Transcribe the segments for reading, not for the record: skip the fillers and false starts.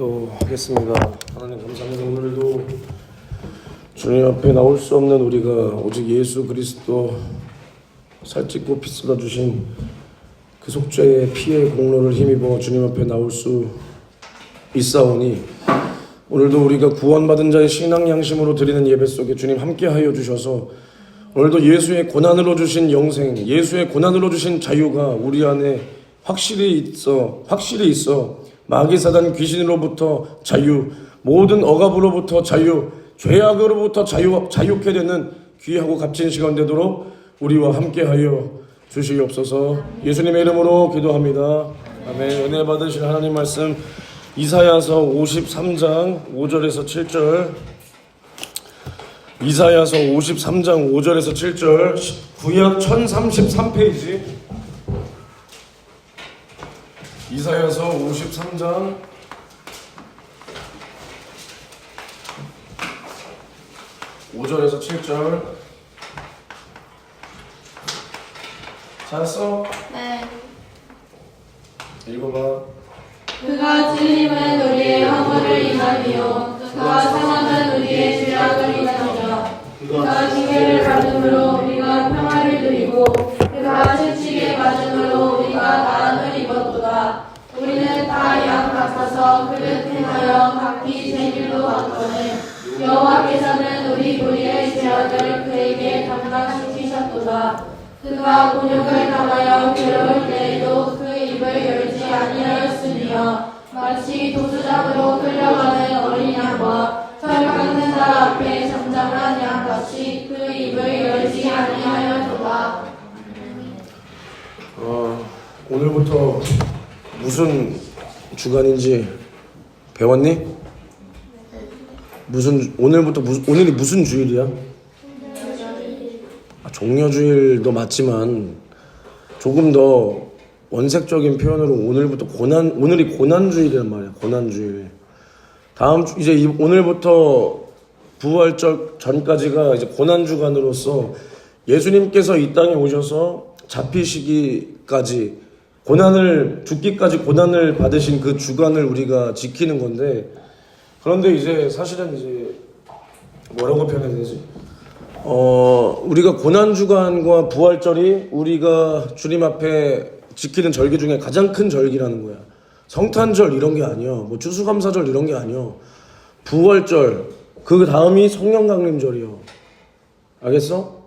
기도하겠습니다. 하나님 감사합니다. 오늘도 주님 앞에 나올 수 없는 우리가 오직 예수 그리스도 살찌고 피 쏟아 주신 그 속죄의 피의 공로를 힘입어 주님 앞에 나올 수 있사오니 오늘도 우리가 구원받은 자의 신앙 양심으로 드리는 예배 속에 주님 함께하여 주셔서 오늘도 예수의 고난으로 주신 영생, 예수의 고난으로 주신 자유가 우리 안에 확실히 있어 마귀 사단 귀신으로부터 자유, 모든 억압으로부터 자유, 죄악으로부터 자유케 되는 귀하고 값진 시간 되도록 우리와 함께하여 주시옵소서. 예수님의 이름으로 기도합니다. 아멘. 은혜 받으실 하나님 말씀 이사야서 53장 5절에서 7절, 이사야서 53장 5절에서 7절, 구약 1033페이지, 이사야서 53장 5절에서 7절. 잘했어? 네. 읽어봐. 그가 찔림은 우리의 허물을 인하며 그가 상함은 우리의 죄악을 인하니라. 그가 징계를 받음으로 우리가 평화를 누리고 그가 채찍에 맞음으로 우리가 나음을 입었도다. 우리는 다 양 같아서 그를 행하여 각기 제 길로 왔거늘 여호와께서는 우리 무리의 죄악을 그에게 담당시키셨도다. 그가 곤욕을 당하여 괴로울 때에도 그 입을 열지 아니하였으며 마치 도수장으로 끌려가는 어린 양과 털 깎는 자 앞에 잠잠한 양같이 그 입을 열지 아니하였도다. 오늘부터 무슨 주간인지 배웠니? 오늘이 무슨 주일이야? 종려주일도 맞지만 조금 더 원색적인 표현으로 오늘이 고난주일이란 말이야. 고난주일. 오늘부터 부활절 전까지가 이제 고난주간으로서 예수님께서 이 땅에 오셔서 잡히시기까지 죽기까지 고난을 받으신 그 주간을 우리가 지키는 건데, 그런데 이제 사실은 이제 뭐라고 표현해야 되지? 우리가 고난주간과 부활절이 우리가 주님 앞에 지키는 절기 중에 가장 큰 절기라는 거야. 성탄절 이런 게 아니야. 뭐 추수감사절 이런 게 아니야. 부활절, 그 다음이 성령강림절이야. 알겠어?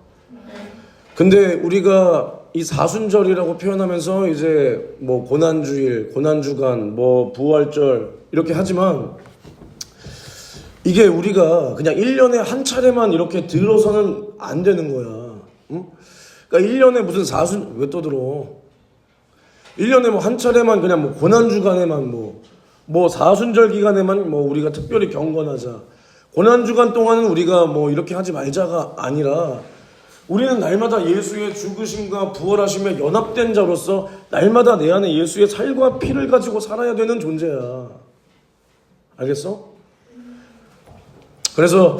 근데 우리가 이 사순절이라고 표현하면서 이제 뭐 고난주일, 고난주간, 뭐 부활절 이렇게 하지만 이게 우리가 그냥 1년에 한 차례만 이렇게 들어서는 안 되는 거야. 응? 그러니까 1년에 무슨 왜 떠들어? 1년에 뭐 한 차례만 그냥 뭐 고난주간에만 뭐 사순절 기간에만 뭐 우리가 특별히 경건하자. 고난주간 동안은 우리가 뭐 이렇게 하지 말자가 아니라 우리는 날마다 예수의 죽으심과 부활하심에 연합된 자로서 날마다 내 안에 예수의 살과 피를 가지고 살아야 되는 존재야. 알겠어? 그래서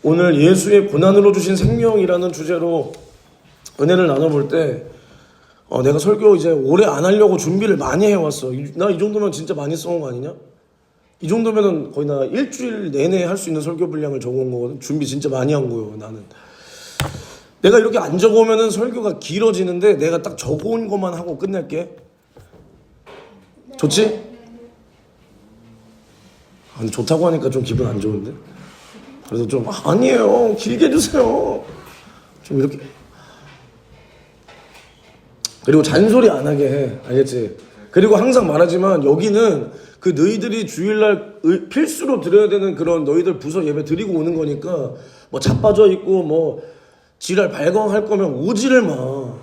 오늘 예수의 고난으로 주신 생명이라는 주제로 은혜를 나눠볼 때 내가 설교 이제 오래 안 하려고 준비를 많이 해왔어. 나 이 정도면 진짜 많이 써온 거 아니냐? 이 정도면은 거의 나 일주일 내내 할 수 있는 설교 분량을 적어온 거거든. 준비 진짜 많이 한 거예요, 나는. 내가 이렇게 안 적어오면은 설교가 길어지는데 내가 딱 적어온 것만 하고 끝낼게. 좋지? 근데 좋다고 하니까 좀 기분 안 좋은데? 그래서 좀 아니에요, 길게 해주세요. 좀 이렇게. 그리고 잔소리 안 하게 해. 알겠지? 그리고 항상 말하지만 여기는 그 너희들이 주일날 필수로 드려야 되는 그런 너희들 부서 예배 드리고 오는 거니까 뭐 자빠져 있고 뭐 지랄 발광할 거면 오지를 마.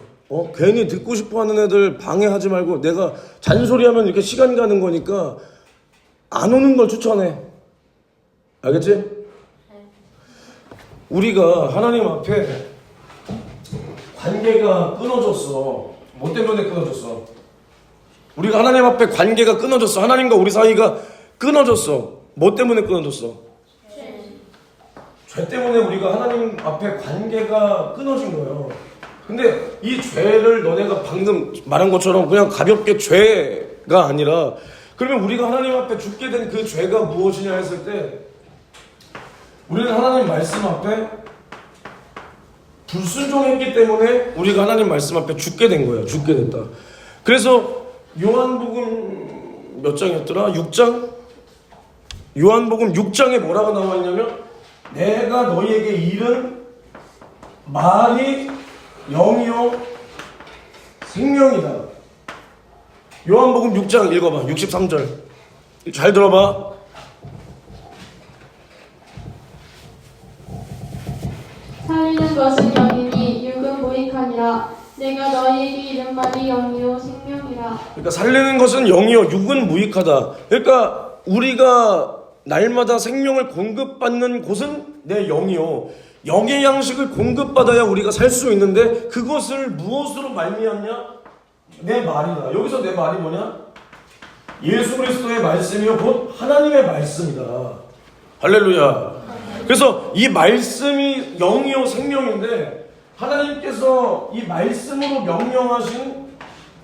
괜히 듣고 싶어 하는 애들 방해하지 말고, 내가 잔소리하면 이렇게 시간 가는 거니까 안 오는 걸 추천해. 알겠지? 우리가 하나님 앞에 관계가 끊어졌어. 뭐 때문에 끊어졌어? 우리가 하나님 앞에 관계가 끊어졌어. 하나님과 우리 사이가 끊어졌어. 뭐 때문에 끊어졌어? 죄 때문에 우리가 하나님 앞에 관계가 끊어진 거예요. 근데 이 죄를 너네가 방금 말한 것처럼 그냥 가볍게 죄가 아니라 그러면 우리가 하나님 앞에 죽게 된 그 죄가 무엇이냐 했을 때 우리는 하나님 말씀 앞에 불순종했기 때문에 우리가 하나님 말씀 앞에 죽게 된 거예요. 죽게 됐다. 그래서 요한복음 몇 장이었더라? 6장? 요한복음 6장에 뭐라고 나와 있냐면 내가 너희에게 이른 말이 영이요 생명이다. 요한복음 6장 읽어봐. 63절 잘 들어봐. 살리는 것은 영이니 육은 무익하니라. 내가 너희에게 이른 말이 영이요 생명이라. 그러니까 살리는 것은 영이요 육은 무익하다. 그러니까 우리가 날마다 생명을 공급받는 곳은 내 영이요 영의 양식을 공급받아야 우리가 살 수 있는데 그것을 무엇으로 말미암냐? 내 말이다. 여기서 내 말이 뭐냐? 예수 그리스도의 말씀이요 곧 하나님의 말씀이다. 할렐루야. 그래서 이 말씀이 영이요 생명인데 하나님께서 이 말씀으로 명령하신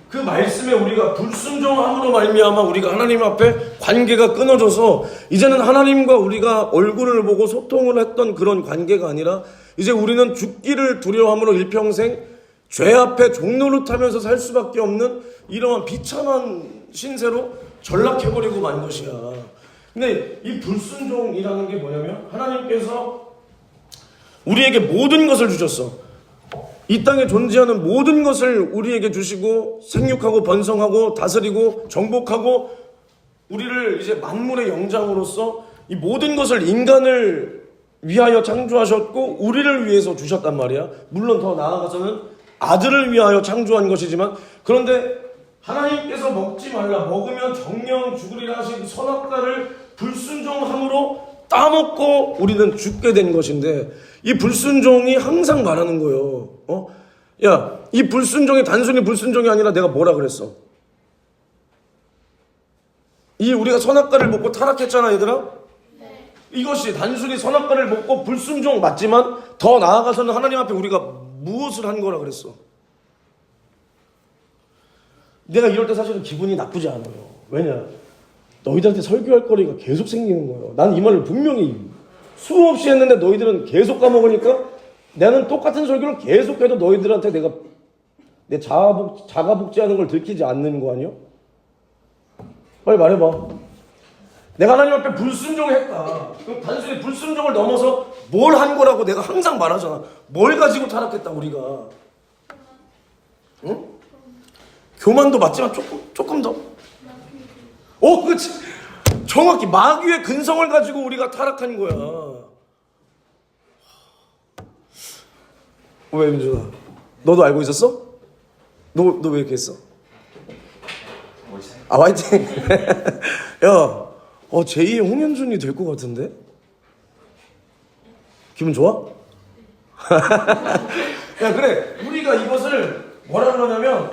그 말씀에 우리가 불순종함으로 말미암아 우리가 하나님 앞에 관계가 끊어져서 이제는 하나님과 우리가 얼굴을 보고 소통을 했던 그런 관계가 아니라 이제 우리는 죽기를 두려워함으로 일평생 죄 앞에 종노릇하면서 살 수밖에 없는 이러한 비참한 신세로 전락해버리고 만 것이야. 근데 이 불순종이라는 게 뭐냐면 하나님께서 우리에게 모든 것을 주셨어. 이 땅에 존재하는 모든 것을 우리에게 주시고 생육하고 번성하고 다스리고 정복하고 우리를 이제 만물의 영장으로서 이 모든 것을 인간을 위하여 창조하셨고 우리를 위해서 주셨단 말이야. 물론 더 나아가서는 아들을 위하여 창조한 것이지만 그런데 하나님께서 먹지 말라 먹으면 정령 죽으리라 하신 선악과를 불순종함으로 따먹고 우리는 죽게 된 것인데 이 불순종이 항상 말하는 거예요. 야, 이 불순종이 단순히 불순종이 아니라 내가 뭐라 그랬어? 이 우리가 선악과를 먹고 타락했잖아, 얘들아. 이것이 단순히 선악과를 먹고 불순종 맞지만 더 나아가서는 하나님 앞에 우리가 무엇을 한 거라 그랬어? 내가 이럴 때 사실은 기분이 나쁘지 않아요. 왜냐? 너희들한테 설교할 거리가 계속 생기는 거예요. 난 이 말을 분명히 수없이 했는데 너희들은 계속 까먹으니까 나는 똑같은 설교를 계속해도 너희들한테 내가 내 자가복제하는 걸 들키지 않는 거 아니요? 빨리 말해봐. 내가 하나님 앞에 불순종했다. 그럼 단순히 불순종을 넘어서 뭘 한 거라고 내가 항상 말하잖아. 뭘 가지고 타락했다 우리가. 응? 교만도 맞지만 조금 더. 그렇지. 정확히 마귀의 근성을 가지고 우리가 타락한 거야. 왜 민준아? 너도 알고 있었어? 너 왜 이렇게 했어? 화이팅. 야, 제2의 홍현준이 될 것 같은데? 기분 좋아? 야, 그래. 우리가 이것을 뭐라 그러냐면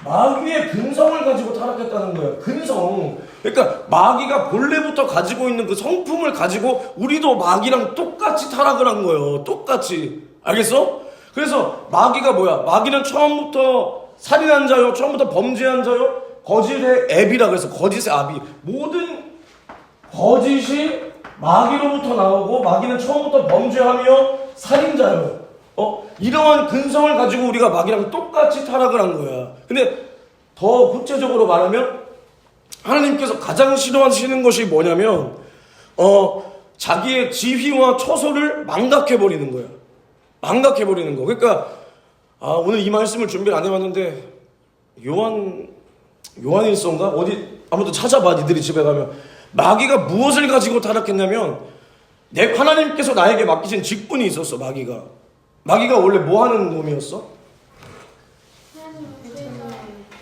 마귀의 근성을 가지고 타락했다는 거야. 근성. 그러니까 마귀가 본래부터 가지고 있는 그 성품을 가지고 우리도 마귀랑 똑같이 타락을 한 거예요. 똑같이. 알겠어? 그래서 마귀가 뭐야? 마귀는 처음부터 살인한 자요. 처음부터 범죄한 자요. 거짓의 앱이라 그래서 거짓의 아비. 모든 거짓이 마귀로부터 나오고 마귀는 처음부터 범죄하며 살인자요. 이러한 근성을 가지고 우리가 마귀랑 똑같이 타락을 한 거야. 근데 더 구체적으로 말하면 하나님께서 가장 싫어하시는 것이 뭐냐면 자기의 지휘와 처소를 망각해버리는 거야. 망각해버리는 거. 그러니까 오늘 이 말씀을 준비를 안 해봤는데 요한일서인가? 어디 아무튼 찾아봐. 니들이 집에 가면 마귀가 무엇을 가지고 타락했냐면 하나님께서 나에게 맡기신 직분이 있었어. 마귀가 원래 뭐 하는 놈이었어?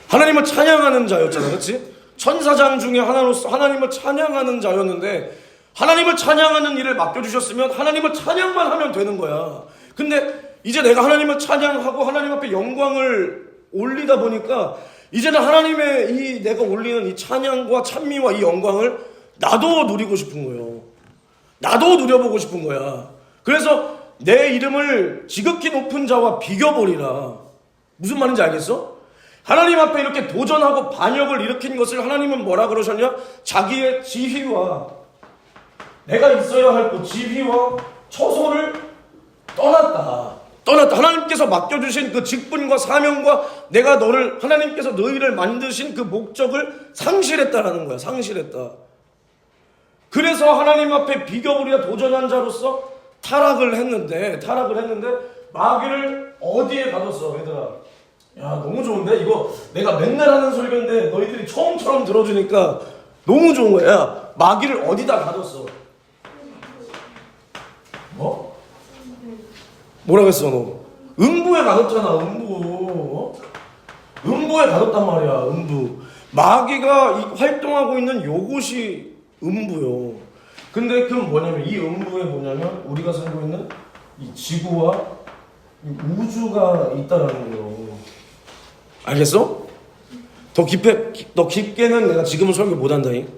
하나님을 찬양하는 자였잖아. 그렇지? 천사장 중에 하나로서 하나님을 찬양하는 자였는데 하나님을 찬양하는 일을 맡겨주셨으면 하나님을 찬양만 하면 되는 거야. 근데 이제 내가 하나님을 찬양하고 하나님 앞에 영광을 올리다 보니까 이제는 하나님의 내가 올리는 이 찬양과 찬미와 이 영광을 나도 누리고 싶은 거예요. 나도 누려보고 싶은 거야. 그래서 내 이름을 지극히 높은 자와 비교버리라. 무슨 말인지 알겠어? 하나님 앞에 이렇게 도전하고 반역을 일으킨 것을 하나님은 뭐라 그러셨냐? 자기의 지휘와 내가 있어야 할 그 지휘와 처소를 떠났다. 하나님께서 맡겨주신 그 직분과 사명과 내가 하나님께서 너희를 만드신 그 목적을 상실했다라는 거야. 상실했다. 그래서 하나님 앞에 비교불이와 도전한 자로서 타락을 했는데 마귀를 어디에 가뒀어, 얘들아? 야, 너무 좋은데? 이거 내가 맨날 하는 설교인데 너희들이 처음처럼 들어주니까 너무 좋은 거야. 야, 마귀를 어디다 가뒀어? 뭐? 뭐라고 했어, 너? 음부에 가뒀잖아, 음부. 음부에 가뒀단 말이야, 음부. 마귀가 활동하고 있는 요곳이 음부요. 근데 그럼 뭐냐면, 이 음부에 뭐냐면, 우리가 살고 있는 이 지구와 이 우주가 있다라는 거예요. 알겠어? 더 깊게는 내가 지금은 설교 못한다잉.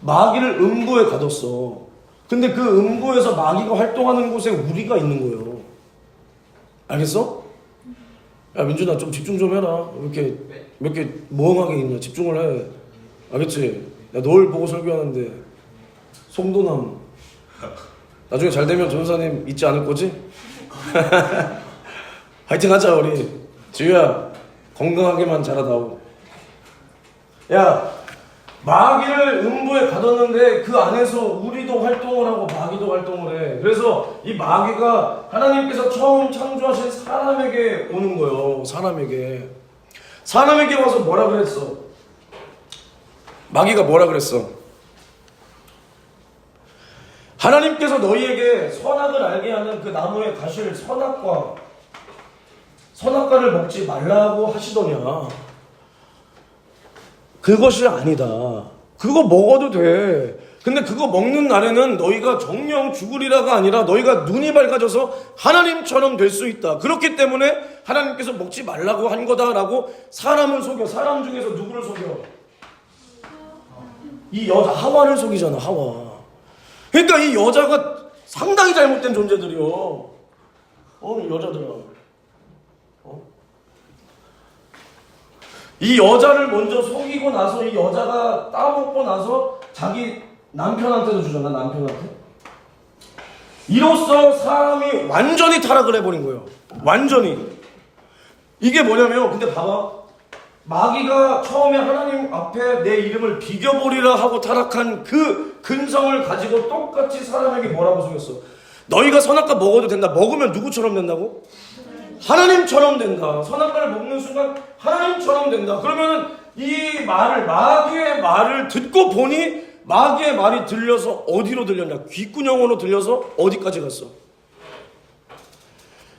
마귀를 음부에 가뒀어. 근데 그 음부에서 마귀가 활동하는 곳에 우리가 있는 거예요. 알겠어? 야, 민준아, 좀 집중 좀 해라. 왜 이렇게 멍하게 있냐? 집중을 해. 알겠지? 나 널 보고 설교하는데 송도남 나중에 잘 되면 전사님 잊지 않을 거지? 화이팅 하자, 우리 지우야. 건강하게만 자라다오. 야, 마귀를 음부에 가뒀는데 그 안에서 우리도 활동을 하고 마귀도 활동을 해. 그래서 이 마귀가 하나님께서 처음 창조하신 사람에게 오는 거예요. 사람에게 와서 뭐라 그랬어? 마귀가 뭐라 그랬어? 하나님께서 너희에게 선악을 알게 하는 그 나무에 가실 선악과를 먹지 말라고 하시더냐? 그것이 아니다. 그거 먹어도 돼. 근데 그거 먹는 날에는 너희가 정령 죽으리라가 아니라 너희가 눈이 밝아져서 하나님처럼 될 수 있다. 그렇기 때문에 하나님께서 먹지 말라고 한 거다라고 사람을 속여. 사람 중에서 누구를 속여? 이 여자 하와를 속이잖아, 하와. 그러니까 이 여자가 상당히 잘못된 존재들이요. 여자들아. 이 여자를 먼저 속이고 나서 이 여자가 따먹고 나서 자기 남편한테도 주잖아, 남편한테. 이로써 사람이 완전히 타락을 해버린 거예요. 완전히. 이게 뭐냐면, 근데 봐봐. 마귀가 처음에 하나님 앞에 내 이름을 비겨보리라 하고 타락한 그 근성을 가지고 똑같이 사람에게 뭐라고 속였어? 너희가 선악과 먹어도 된다. 먹으면 누구처럼 된다고? 하나님처럼 된다. 선악과를 먹는 순간 하나님처럼 된다. 그러면 이 마귀의 말을 듣고 보니 마귀의 말이 들려서 어디로 들렸냐? 귓구녕으로 들려서 어디까지 갔어?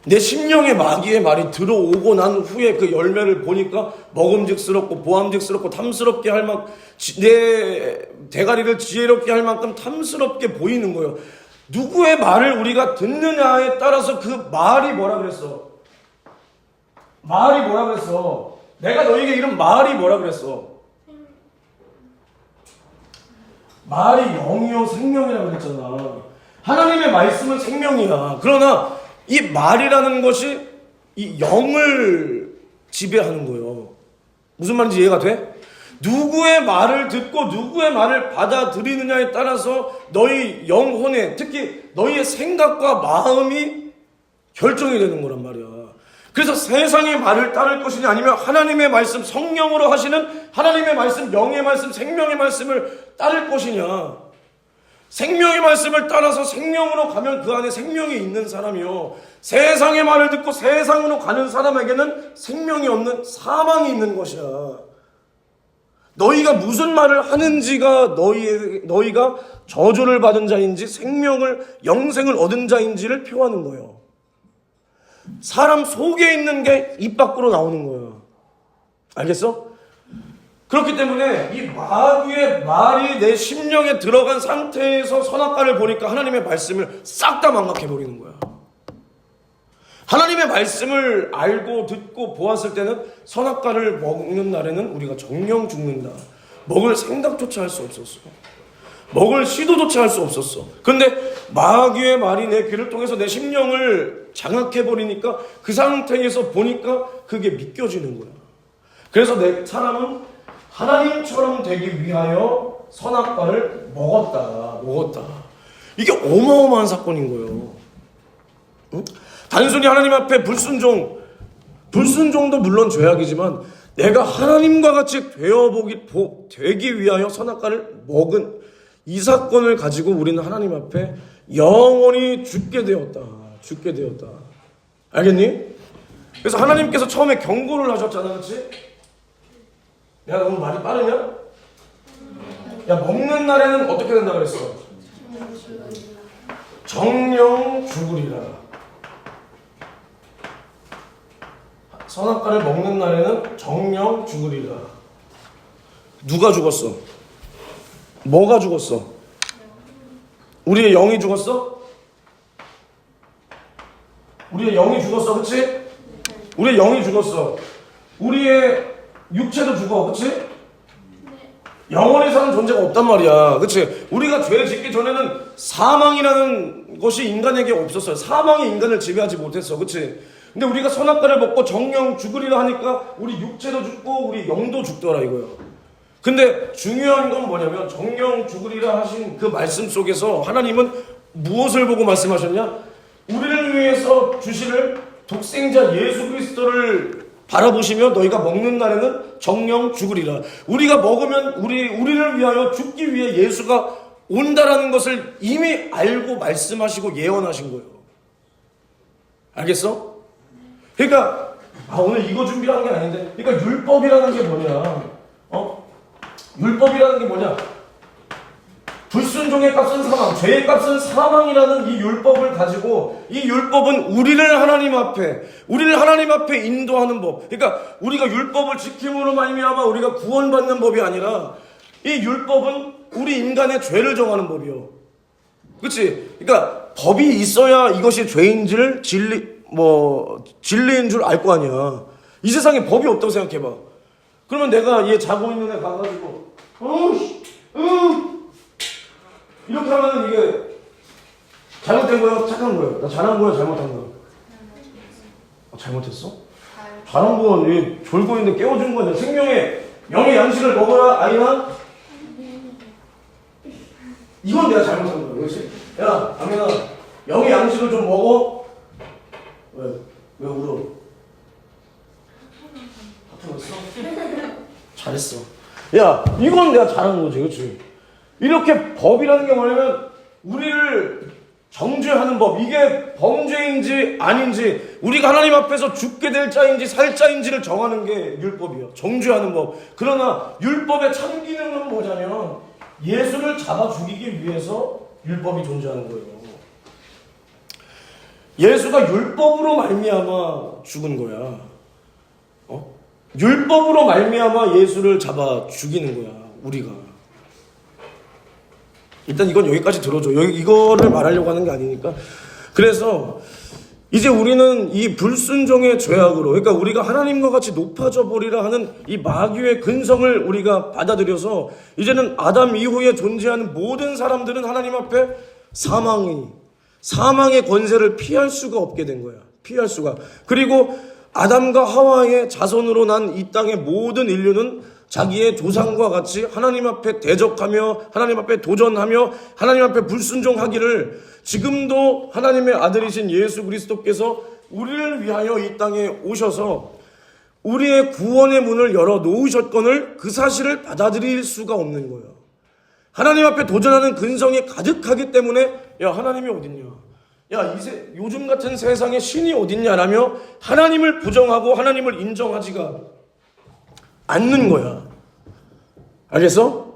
내 심령에 마귀의 말이 들어오고 난 후에 그 열매를 보니까 먹음직스럽고 보암직스럽고 탐스럽게 할 만큼 내 대가리를 지혜롭게 할 만큼 탐스럽게 보이는 거예요. 누구의 말을 우리가 듣느냐에 따라서 그 말이 뭐라 그랬어? 말이 뭐라 그랬어? 내가 너에게 이런 말이 뭐라 그랬어? 말이 영이요 생명이라고 그랬잖아. 하나님의 말씀은 생명이야. 그러나 이 말이라는 것이 이 영을 지배하는 거예요. 무슨 말인지 이해가 돼? 누구의 말을 듣고 누구의 말을 받아들이느냐에 따라서 너희 영혼에, 특히 너희의 생각과 마음이 결정이 되는 거란 말이야. 그래서 세상의 말을 따를 것이냐 아니면 하나님의 말씀, 성령으로 하시는 하나님의 말씀, 영의 말씀, 생명의 말씀을 따를 것이냐. 생명의 말씀을 따라서 생명으로 가면 그 안에 생명이 있는 사람이요, 세상의 말을 듣고 세상으로 가는 사람에게는 생명이 없는 사망이 있는 것이야. 너희가 무슨 말을 하는지가 너희가 저주를 받은 자인지 영생을 얻은 자인지를 표하는 거예요. 사람 속에 있는 게 입 밖으로 나오는 거예요. 알겠어? 그렇기 때문에 이 마귀의 말이 내 심령에 들어간 상태에서 선악과를 보니까 하나님의 말씀을 싹 다 망각해버리는 거야. 하나님의 말씀을 알고 듣고 보았을 때는 선악과를 먹는 날에는 우리가 정령 죽는다. 먹을 생각조차 할 수 없었어. 먹을 시도조차 할 수 없었어. 근데 마귀의 말이 내 귀를 통해서 내 심령을 장악해버리니까 그 상태에서 보니까 그게 믿겨지는 거야. 그래서 내 사람은 하나님처럼 되기 위하여 선악과를 먹었다. 이게 어마어마한 사건인 거예요. 응? 단순히 하나님 앞에 불순종도 물론 죄악이지만 내가 하나님과 같이 되기 위하여 선악과를 먹은 이 사건을 가지고 우리는 하나님 앞에 영원히 죽게 되었다. 알겠니? 그래서 하나님께서 처음에 경고를 하셨잖아, 그렇지? 야, 너무 말이 빠르냐? 야, 먹는 날에는 어떻게 된다 그랬어? 정령 죽으리라. 선악과를 먹는 날에는 정령 죽으리라. 누가 죽었어? 뭐가 죽었어? 우리의 영이 죽었어? 우리의 영이 죽었어, 그치? 우리의 영이 죽었어. 우리의 육체도 죽어, 그치? 영원히 사는 존재가 없단 말이야, 그치? 우리가 죄를 짓기 전에는 사망이라는 것이 인간에게 없었어요. 사망이 인간을 지배하지 못했어, 그치? 근데 우리가 선악과를 먹고 정령 죽으리라 하니까 우리 육체도 죽고 우리 영도 죽더라 이거예요. 근데 중요한 건 뭐냐면 정령 죽으리라 하신 그 말씀 속에서 하나님은 무엇을 보고 말씀하셨냐? 우리를 위해서 주시를 독생자 예수 그리스도를 바라보시며 너희가 먹는 날에는 정령 죽으리라. 우리가 먹으면 우리를 위하여 죽기 위해 예수가 온다라는 것을 이미 알고 말씀하시고 예언하신 거예요. 알겠어? 그러니까 오늘 이거 준비한 게 아닌데, 그러니까 율법이라는 게 뭐냐? 율법이라는 게 뭐냐? 불순종의 값은 사망, 죄의 값은 사망이라는 이 율법을 가지고, 이 율법은 우리를 하나님 앞에 인도하는 법. 그러니까 우리가 율법을 지킴으로 말미암아 우리가 구원받는 법이 아니라, 이 율법은 우리 인간의 죄를 정하는 법이요. 그렇지? 그러니까 법이 있어야 이것이 죄인지를 진리인 줄 알 거 아니야. 이 세상에 법이 없다고 생각해봐. 그러면 내가 얘 자고 있는 애 가가지고 이렇게 하면 이게 잘못된 거야, 착한 거야? 나 잘한 거야, 잘못한 거야? 잘못했어? 잘한 건 얘 졸고 있는데 깨워준 거야. 생명의 영의 양식을 먹어야 아이나? 이건 내가 잘못한 거야. 그렇지? 야, 아미나, 영의 양식을 좀 먹어. 왜 울어? 하트났어? 잘했어. 야, 이건 내가 잘한 거지, 그렇지? 이렇게 법이라는 게 뭐냐면 우리를 정죄하는 법, 이게 범죄인지 아닌지, 우리가 하나님 앞에서 죽게 될 자인지 살 자인지를 정하는 게 율법이에요. 정죄하는 법. 그러나 율법의 참 기능은 뭐냐면 예수를 잡아 죽이기 위해서 율법이 존재하는 거예요. 예수가 율법으로 말미암아 죽은 거야. 율법으로 말미암아 예수를 잡아 죽이는 거야, 우리가. 일단 이건 여기까지 들어줘. 이거를 말하려고 하는 게 아니니까. 그래서 이제 우리는 이 불순종의 죄악으로, 그러니까 우리가 하나님과 같이 높아져 버리라 하는 이 마귀의 근성을 우리가 받아들여서 이제는 아담 이후에 존재하는 모든 사람들은 하나님 앞에 사망의 권세를 피할 수가 없게 된 거야. 피할 수가. 그리고 아담과 하와의 자손으로 난 이 땅의 모든 인류는 자기의 조상과 같이 하나님 앞에 대적하며 하나님 앞에 도전하며 하나님 앞에 불순종하기를, 지금도 하나님의 아들이신 예수 그리스도께서 우리를 위하여 이 땅에 오셔서 우리의 구원의 문을 열어 놓으셨거늘 그 사실을 받아들일 수가 없는 거예요. 하나님 앞에 도전하는 근성이 가득하기 때문에 야, 하나님이 어딨냐? 야, 요즘 같은 세상에 신이 어딨냐라며 하나님을 부정하고 하나님을 인정하지가 않는 거야. 알겠어?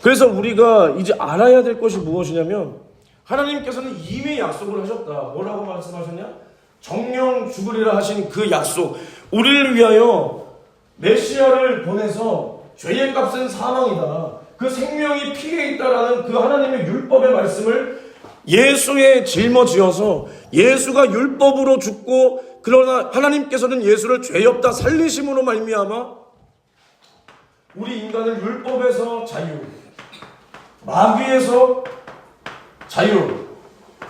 그래서 우리가 이제 알아야 될 것이 무엇이냐면, 하나님께서는 이미 약속을 하셨다. 뭐라고 말씀하셨냐? 정령 죽으리라 하신 그 약속. 우리를 위하여 메시아를 보내서 죄의 값은 사망이다, 그 생명이 피에 있다라는 그 하나님의 율법의 말씀을 예수에 짊어지어서 예수가 율법으로 죽고, 그러나 하나님께서는 예수를 죄 없다 살리심으로 말미암아 우리 인간을 율법에서 마귀에서 자유,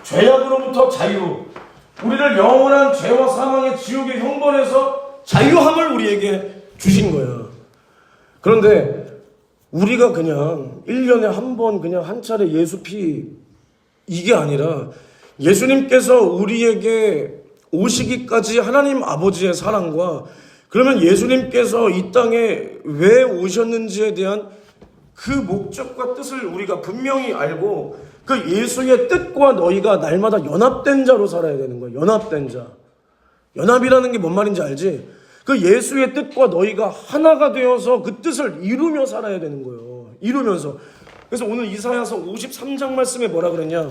죄악으로부터 자유, 우리를 영원한 죄와 사망의 지옥의 형벌에서 자유함을 우리에게 주신 거야. 그런데 우리가 그냥 1년에 한 번 그냥 한 차례 예수 피 이게 아니라 예수님께서 우리에게 오시기까지 하나님 아버지의 사랑과 그러면 예수님께서 이 땅에 왜 오셨는지에 대한 그 목적과 뜻을 우리가 분명히 알고 그 예수의 뜻과 너희가 날마다 연합된 자로 살아야 되는 거야. 연합된 자. 연합이라는 게 뭔 말인지 알지? 그 예수의 뜻과 너희가 하나가 되어서 그 뜻을 이루며 살아야 되는 거예요. 이루면서. 그래서 오늘 이사야서 53장 말씀에 뭐라 그랬냐?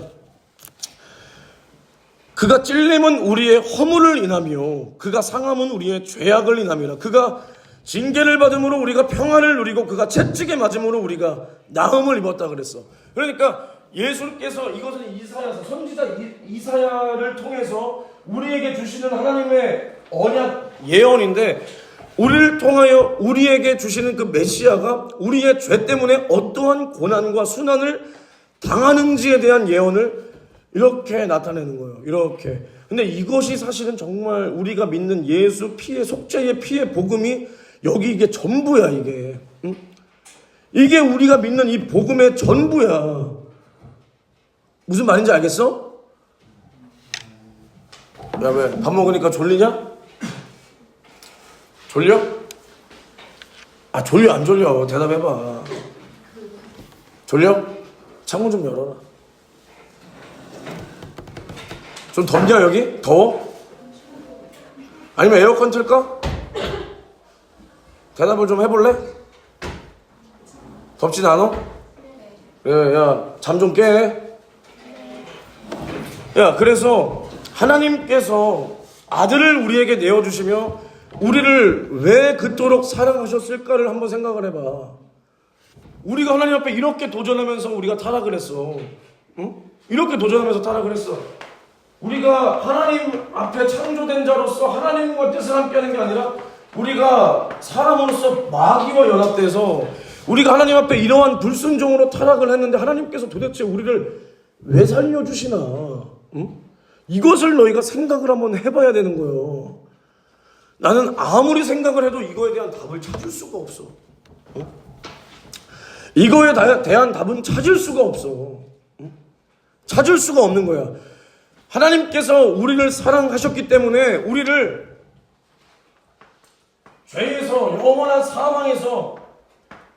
그가 찔림은 우리의 허물을 인하며 그가 상함은 우리의 죄악을 인함이라. 그가 징계를 받음으로 우리가 평안을 누리고 그가 채찍에 맞음으로 우리가 나음을 입었다 그랬어. 그러니까 예수께서 이것은 이사야서 선지자 이사야를 통해서 우리에게 주시는 하나님의 언약 예언인데 우리를 통하여 우리에게 주시는 그 메시아가 우리의 죄 때문에 어떠한 고난과 순환을 당하는지에 대한 예언을 이렇게 나타내는 거예요. 이렇게. 근데 이것이 사실은 정말 우리가 믿는 예수 피의 속죄의 피의 복음이 여기 이게 전부야 이게. 응? 이게 우리가 믿는 이 복음의 전부야. 무슨 말인지 알겠어? 야, 왜 밥 먹으니까 졸리냐? 졸려? 아, 졸려 안 졸려? 대답해봐. 졸려? 창문 좀 열어라. 좀 덥냐 여기? 더워? 아니면 에어컨 틀까? 대답을 좀 해볼래? 덥진 않아? 야, 잠 좀 깨. 야, 그래서 하나님께서 아들을 우리에게 내어주시며 우리를 왜 그토록 사랑하셨을까를 한번 생각을 해봐. 우리가 하나님 앞에 이렇게 도전하면서 우리가 타락을 했어. 응? 이렇게 도전하면서 타락을 했어. 우리가 하나님 앞에 창조된 자로서 하나님과 뜻을 함께하는 게 아니라 우리가 사람으로서 마귀와 연합돼서 우리가 하나님 앞에 이러한 불순종으로 타락을 했는데 하나님께서 도대체 우리를 왜 살려주시나? 응? 이것을 너희가 생각을 한번 해봐야 되는 거예요. 나는 아무리 생각을 해도 이거에 대한 답을 찾을 수가 없어. 응? 이거에 대한 답은 찾을 수가 없어. 응? 찾을 수가 없는 거야. 하나님께서 우리를 사랑하셨기 때문에 우리를 죄에서 영원한 사망에서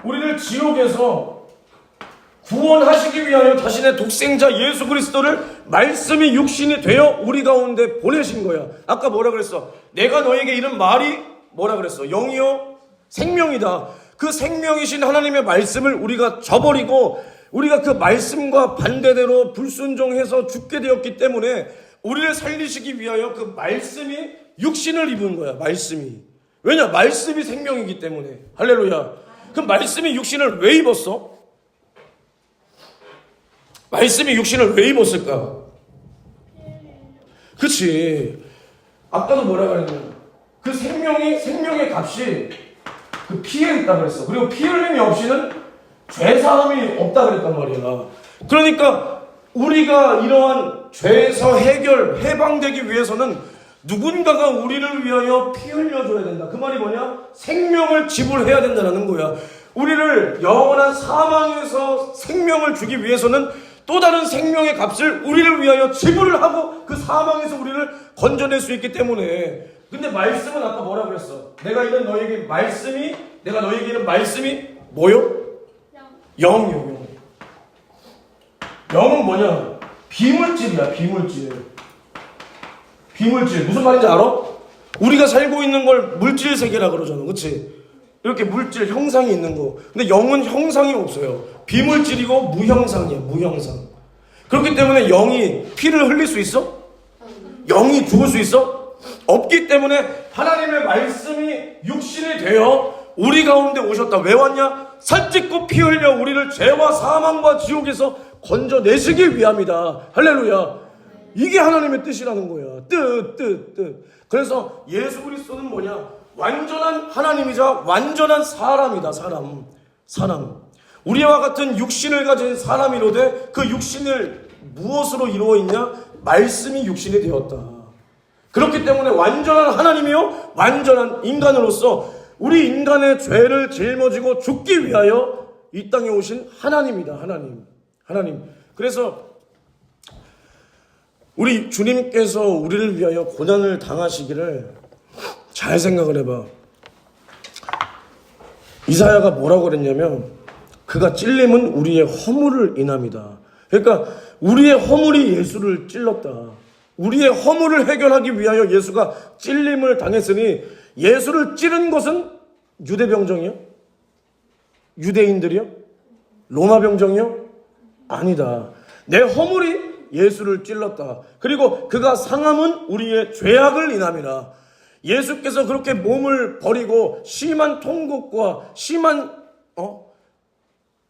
우리를 지옥에서 구원하시기 위하여 자신의 독생자 예수 그리스도를 말씀이 육신이 되어 우리 가운데 보내신 거야. 아까 뭐라 그랬어? 내가 너에게 이른 말이 뭐라 그랬어? 영이요 생명이다. 그 생명이신 하나님의 말씀을 우리가 저버리고 우리가 그 말씀과 반대대로 불순종해서 죽게 되었기 때문에 우리를 살리시기 위하여 그 말씀이 육신을 입은 거야. 말씀이. 왜냐? 말씀이 생명이기 때문에. 할렐루야. 그 말씀이 육신을 왜 입었어? 말씀이 육신을 왜 입었을까? 그치. 아까도 뭐라 그랬냐? 그 생명의 값이 그 피에 있다 그랬어. 그리고 피 흘림이 없이는 죄사함이 없다 그랬단 말이야. 그러니까 우리가 이러한 죄에서 해방되기 위해서는 누군가가 우리를 위하여 피 흘려줘야 된다. 그 말이 뭐냐? 생명을 지불해야 된다는 거야. 우리를 영원한 사망에서 생명을 주기 위해서는 또 다른 생명의 값을 우리를 위하여 지불을 하고 그 사망에서 우리를 건져낼 수 있기 때문에. 근데 말씀은 아까 뭐라 그랬어? 내가 너에게 이른 말씀이 뭐요? 영이요. 영은 뭐냐? 비물질이야. 비물질. 무슨 말인지 알아? 우리가 살고 있는 걸 물질 세계라 그러잖아. 그치? 이렇게 물질 형상이 있는 거. 근데 영은 형상이 없어요. 비물질이고 무형상이야. 무형상. 그렇기 때문에 영이 피를 흘릴 수 있어? 영이 죽을 수 있어? 없기 때문에 하나님의 말씀이 육신이 되어 우리 가운데 오셨다. 왜 왔냐? 살찌고 피 흘려 우리를 죄와 사망과 지옥에서 건져내시기 위함이다. 할렐루야. 이게 하나님의 뜻이라는 거야. 뜻. 그래서 예수 그리스도는 뭐냐? 완전한 하나님이자 완전한 사람이다. 사람. 우리와 같은 육신을 가진 사람이로되 그 육신을 무엇으로 이루어 있냐? 말씀이 육신이 되었다. 그렇기 때문에 완전한 하나님이요 완전한 인간으로서 우리 인간의 죄를 짊어지고 죽기 위하여 이 땅에 오신 하나님이다. 하나님. 그래서 우리 주님께서 우리를 위하여 고난을 당하시기를 잘 생각을 해봐. 이사야가 뭐라고 그랬냐면 그가 찔림은 우리의 허물을 인함이다. 그러니까 우리의 허물이 예수를 찔렀다. 우리의 허물을 해결하기 위하여 예수가 찔림을 당했으니 예수를 찌른 것은 유대 병정이요? 유대인들이요? 로마 병정이요? 아니다. 내 허물이 예수를 찔렀다. 그리고 그가 상함은 우리의 죄악을 인함이라. 예수께서 그렇게 몸을 버리고 심한 통곡과 심한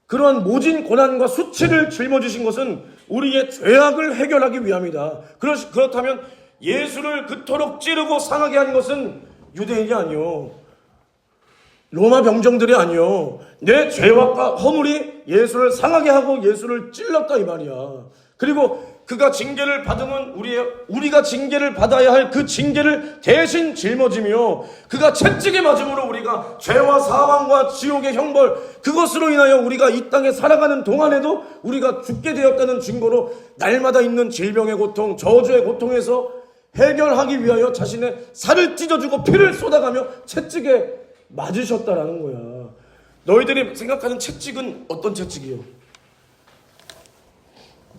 그러한 모진 고난과 수치를 짊어지신 것은 우리의 죄악을 해결하기 위함이다. 그렇다면 예수를 그토록 찌르고 상하게 한 것은 유대인이 아니요, 로마 병정들이 아니요, 내 죄악과 허물이 예수를 상하게 하고 예수를 찔렀다 이 말이야. 그리고 그가 징계를 받으면 우리가 징계를 받아야 할 그 징계를 대신 짊어지며 그가 채찍에 맞음으로 우리가 죄와 사망과 지옥의 형벌, 그것으로 인하여 우리가 이 땅에 살아가는 동안에도 우리가 죽게 되었다는 증거로 날마다 있는 질병의 고통, 저주의 고통에서 해결하기 위하여 자신의 살을 찢어주고 피를 쏟아가며 채찍에 맞으셨다라는 거야. 너희들이 생각하는 채찍은 어떤 채찍이요?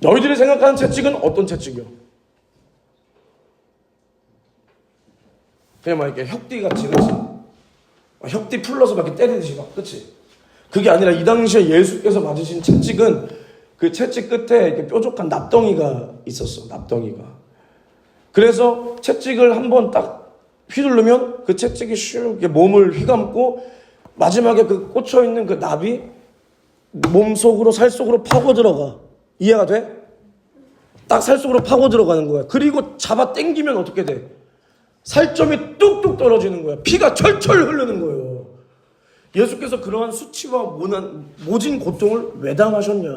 너희들이 생각하는 채찍은 어떤 채찍이요? 그냥 막 이렇게 혁띠같이, 그치? 혁띠 풀러서 막 이렇게 때리듯이 막, 그치? 그게 아니라 이 당시에 예수께서 맞으신 채찍은 그 채찍 끝에 이렇게 뾰족한 납덩이가 있었어, 납덩이가. 그래서 채찍을 한번 딱 휘두르면 그 채찍이 슉 몸을 휘감고 마지막에 그 꽂혀있는 그 납이 몸 속으로, 살 속으로 파고 들어가. 이해가 돼? 딱 살 속으로 파고 들어가는 거야. 그리고 잡아 당기면 어떻게 돼? 살점이 뚝뚝 떨어지는 거야. 피가 철철 흐르는 거예요. 예수께서 그러한 수치와 모진 고통을 왜 당하셨냐?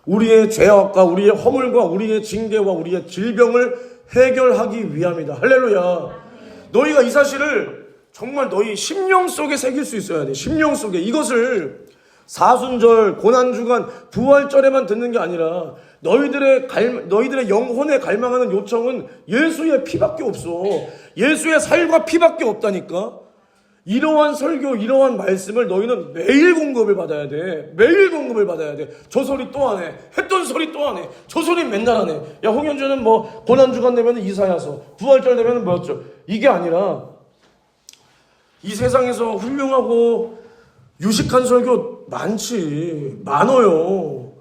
우리의 죄악과 우리의 허물과 우리의 징계와 우리의 질병을 해결하기 위함이다. 할렐루야. 너희가 이 사실을 정말 너희 심령 속에 새길 수 있어야 돼. 심령 속에. 이것을 사순절, 고난주간, 부활절에만 듣는 게 아니라 너희들의 영혼에 갈망하는 요청은 예수의 피밖에 없어. 예수의 살과 피밖에 없다니까. 이러한 설교, 이러한 말씀을 너희는 매일 공급을 받아야 돼. 매일 공급을 받아야 돼. 저 소리 또 안 해. 했던 소리 또 안 해. 저 소리 맨날 안 해. 야, 홍현주는 뭐 고난주간 되면 이사야서, 부활절 되면 뭐였죠? 이게 아니라 이 세상에서 훌륭하고 유식한 설교 많아요.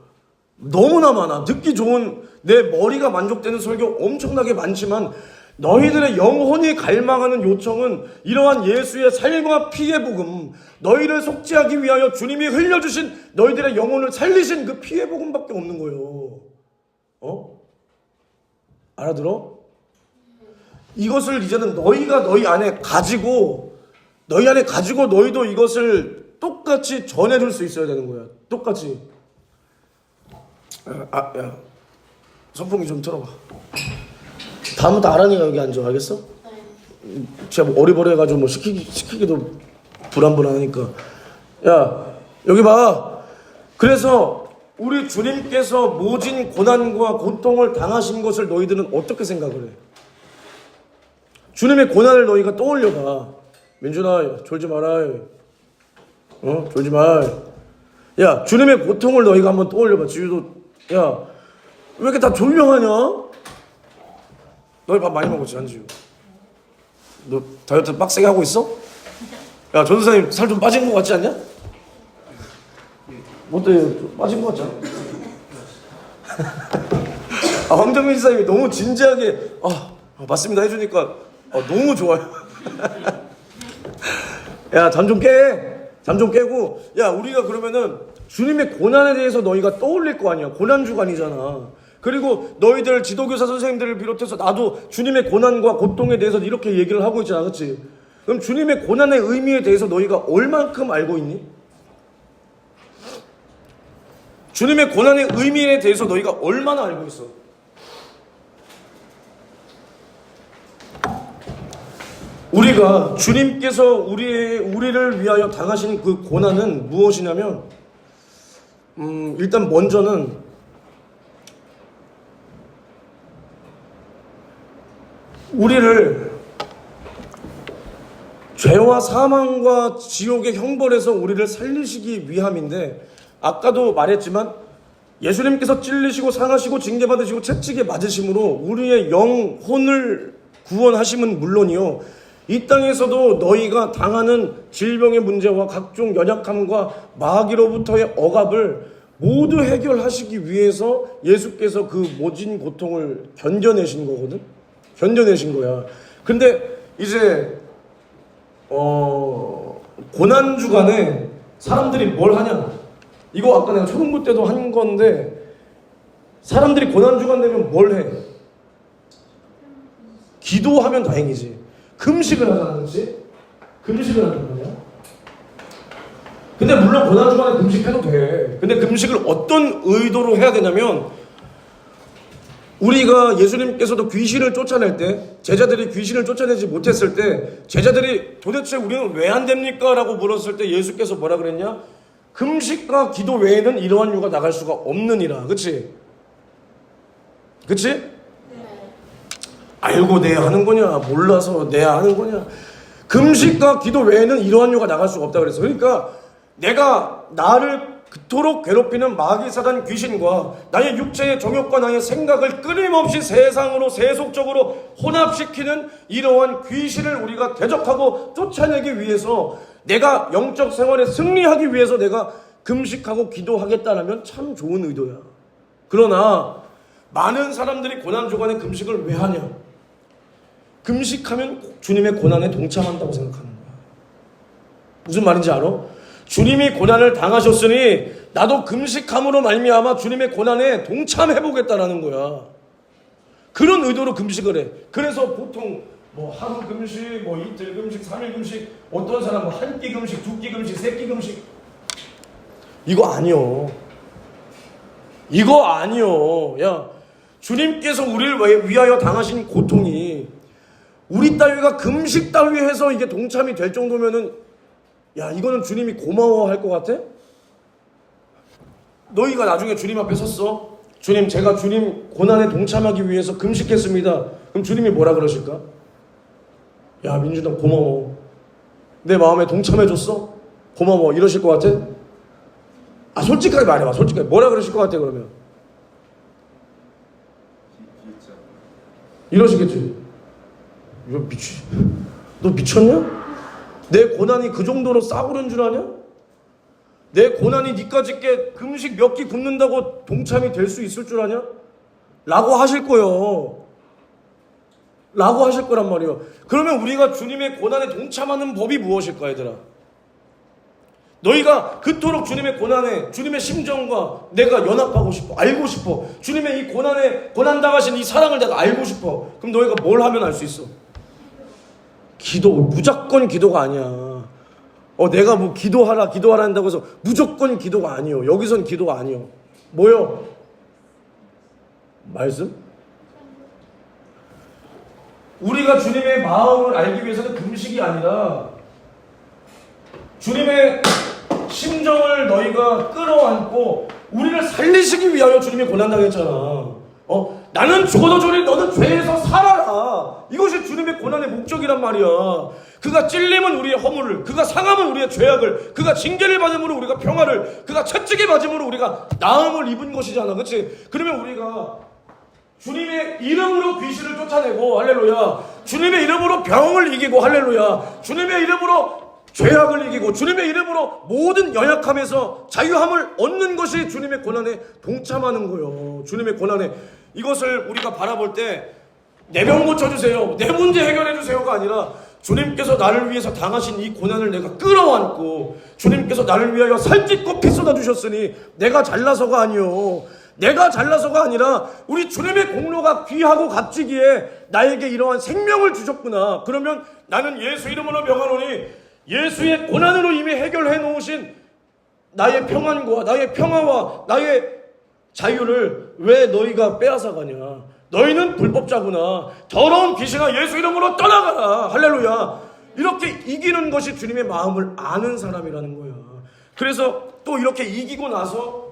너무나 많아. 듣기 좋은, 내 머리가 만족되는 설교 엄청나게 많지만 너희들의 영혼이 갈망하는 요청은 이러한 예수의 살과 피의 복음, 너희를 속죄하기 위하여 주님이 흘려주신 너희들의 영혼을 살리신 그 피의 복음밖에 없는 거예요. 알아들어? 이것을 이제는 너희가 너희 안에 가지고 너희도 이것을 똑같이 전해줄 수 있어야 되는 거야. 똑같이. 야, 선풍기 좀 틀어봐. 다음부터 아란이가 여기 앉아, 알겠어? 네. 제가 뭐 어리버리해가지고 뭐 시키기도 불안불안하니까. 야, 여기 봐. 그래서 우리 주님께서 모진 고난과 고통을 당하신 것을 너희들은 어떻게 생각을 해? 주님의 고난을 너희가 떠올려봐. 민준아, 졸지 마라. 졸지 마. 야, 주님의 고통을 너희가 한번 떠올려봐. 지유도, 야, 왜 이렇게 다 졸려하냐? 너희 밥 많이 먹었지, 한지유? 너 다이어트 빡세게 하고 있어? 야, 전도사님 살 좀 빠진 것 같지 않냐? 어때? 빠진 것 같지 않아? 황정민 지사님이 너무 진지하게 맞습니다 해주니까 너무 좋아요. 야, 잠 좀 깨. 잠 좀 깨고, 야, 우리가 그러면은 주님의 고난에 대해서 너희가 떠올릴 거 아니야. 고난주간이잖아. 그리고 너희들 지도교사 선생님들을 비롯해서 나도 주님의 고난과 고통에 대해서 이렇게 얘기를 하고 있잖아, 그렇지? 그럼 주님의 고난의 의미에 대해서 너희가 얼만큼 알고 있니? 주님의 고난의 의미에 대해서 너희가 얼마나 알고 있어? 우리가 주님께서 우리를 위하여 당하신 그 고난은 무엇이냐면, 일단 먼저는 우리를 죄와 사망과 지옥의 형벌에서 우리를 살리시기 위함인데, 아까도 말했지만 예수님께서 찔리시고 상하시고 징계받으시고 채찍에 맞으심으로 우리의 영혼을 구원하심은 물론이요, 이 땅에서도 너희가 당하는 질병의 문제와 각종 연약함과 마귀로부터의 억압을 모두 해결하시기 위해서 예수께서 그 모진 고통을 견뎌내신 거거든. 견뎌내신 거야. 근데 이제 고난 주간에 사람들이 뭘 하냐? 이거 아까 내가 초등부 때도 한 건데, 사람들이 고난 주간 되면 뭘 해? 기도하면 다행이지. 금식을 하잖아, 그렇지? 금식을 하는 거냐? 근데 물론 고난 주간에 금식해도 돼. 근데 금식을 어떤 의도로 해야 되냐면, 우리가 예수님께서도 귀신을 쫓아낼 때, 제자들이 귀신을 쫓아내지 못했을 때, 제자들이 도대체 우리는 왜 안 됩니까? 라고 물었을 때 예수께서 뭐라 그랬냐? 금식과 기도 외에는 이러한 유가 나갈 수가 없느니라. 그치? 그치? 알고 내야 하는 거냐? 몰라서 내야 하는 거냐? 금식과 기도 외에는 이러한 유가 나갈 수가 없다 그랬어. 그러니까 내가 나를 그토록 괴롭히는 마귀 사단 귀신과 나의 육체의 정욕과 나의 생각을 끊임없이 세상으로 세속적으로 혼합시키는 이러한 귀신을 우리가 대적하고 쫓아내기 위해서, 내가 영적 생활에 승리하기 위해서 내가 금식하고 기도하겠다라면 참 좋은 의도야. 그러나 많은 사람들이 고난 주간에 금식을 왜 하냐? 금식하면 주님의 고난에 동참한다고 생각하는 거야. 무슨 말인지 알아? 주님이 고난을 당하셨으니 나도 금식함으로 말미암아 주님의 고난에 동참해보겠다라는 거야. 그런 의도로 금식을 해. 그래서 보통 뭐 하루 금식, 뭐 이틀 금식, 3일 금식, 어떤 사람 뭐 한 끼 금식, 두 끼 금식, 세 끼 금식. 이거 아니요. 이거 아니요. 야, 주님께서 우리를 위하여 당하신 고통이 우리 따위가 금식 따위 해서 이게 동참이 될 정도면은, 야, 이거는 주님이 고마워할 것 같아? 너희가 나중에 주님 앞에 섰어. 주님, 제가 주님 고난에 동참하기 위해서 금식했습니다. 그럼 주님이 뭐라 그러실까? 야, 민준아 고마워. 내 마음에 동참해줬어? 고마워. 이러실 것 같아? 아, 솔직하게 말해봐. 솔직하게. 뭐라 그러실 것 같아 그러면? 이러시겠지. 이거 너 미쳤냐? 내 고난이 그 정도로 싸구려인 줄 아냐? 내 고난이 니까짓 게 금식 몇 끼 굶는다고 동참이 될 수 있을 줄 아냐? 라고 하실 거요. 라고 하실 거란 말이에요. 그러면 우리가 주님의 고난에 동참하는 법이 무엇일까, 얘들아? 너희가 그토록 주님의 고난에, 주님의 심정과 내가 연합하고 싶어, 알고 싶어. 주님의 이 고난에, 고난당하신 이 사랑을 내가 알고 싶어. 그럼 너희가 뭘 하면 알 수 있어? 기도. 무조건 기도가 아니야. 내가 뭐 기도하라 한다고 해서 무조건 기도가 아니요. 여기선 기도가 아니요. 뭐요? 말씀? 우리가 주님의 마음을 알기 위해서는 금식이 아니라 주님의 심정을 너희가 끌어안고 우리를 살리시기 위하여 주님이 고난당했잖아. 나는 죽어도 좋으니 너는 죄에서 살아라. 이것이 주님의 고난의 목적이란 말이야. 그가 찔림은 우리의 허물을, 그가 상함은 우리의 죄악을, 그가 징계를 받음으로 우리가 평화를, 그가 채찍에 맞음으로 우리가 나음을 입은 것이잖아. 그치? 그러면 우리가 주님의 이름으로 귀신을 쫓아내고, 할렐루야, 주님의 이름으로 병을 이기고, 할렐루야, 주님의 이름으로 죄악을 이기고, 주님의 이름으로 모든 연약함에서 자유함을 얻는 것이 주님의 고난에 동참하는 거예요. 주님의 고난에. 이것을 우리가 바라볼 때 내 병 고쳐주세요, 내 문제 해결해주세요가 아니라 주님께서 나를 위해서 당하신 이 고난을 내가 끌어안고, 주님께서 나를 위하여 살찢고 피 쏟아주셨으니 내가 잘나서가 아니요, 내가 잘나서가 아니라 우리 주님의 공로가 귀하고 값지기에 나에게 이러한 생명을 주셨구나. 그러면 나는 예수 이름으로 명하노니 예수의 고난으로 이미 해결해 놓으신 나의 평안과 나의 평화와 나의 자유를 왜 너희가 빼앗아가냐? 너희는 불법자구나. 더러운 귀신아, 예수 이름으로 떠나가라. 할렐루야. 이렇게 이기는 것이 주님의 마음을 아는 사람이라는 거야. 그래서 또 이렇게 이기고 나서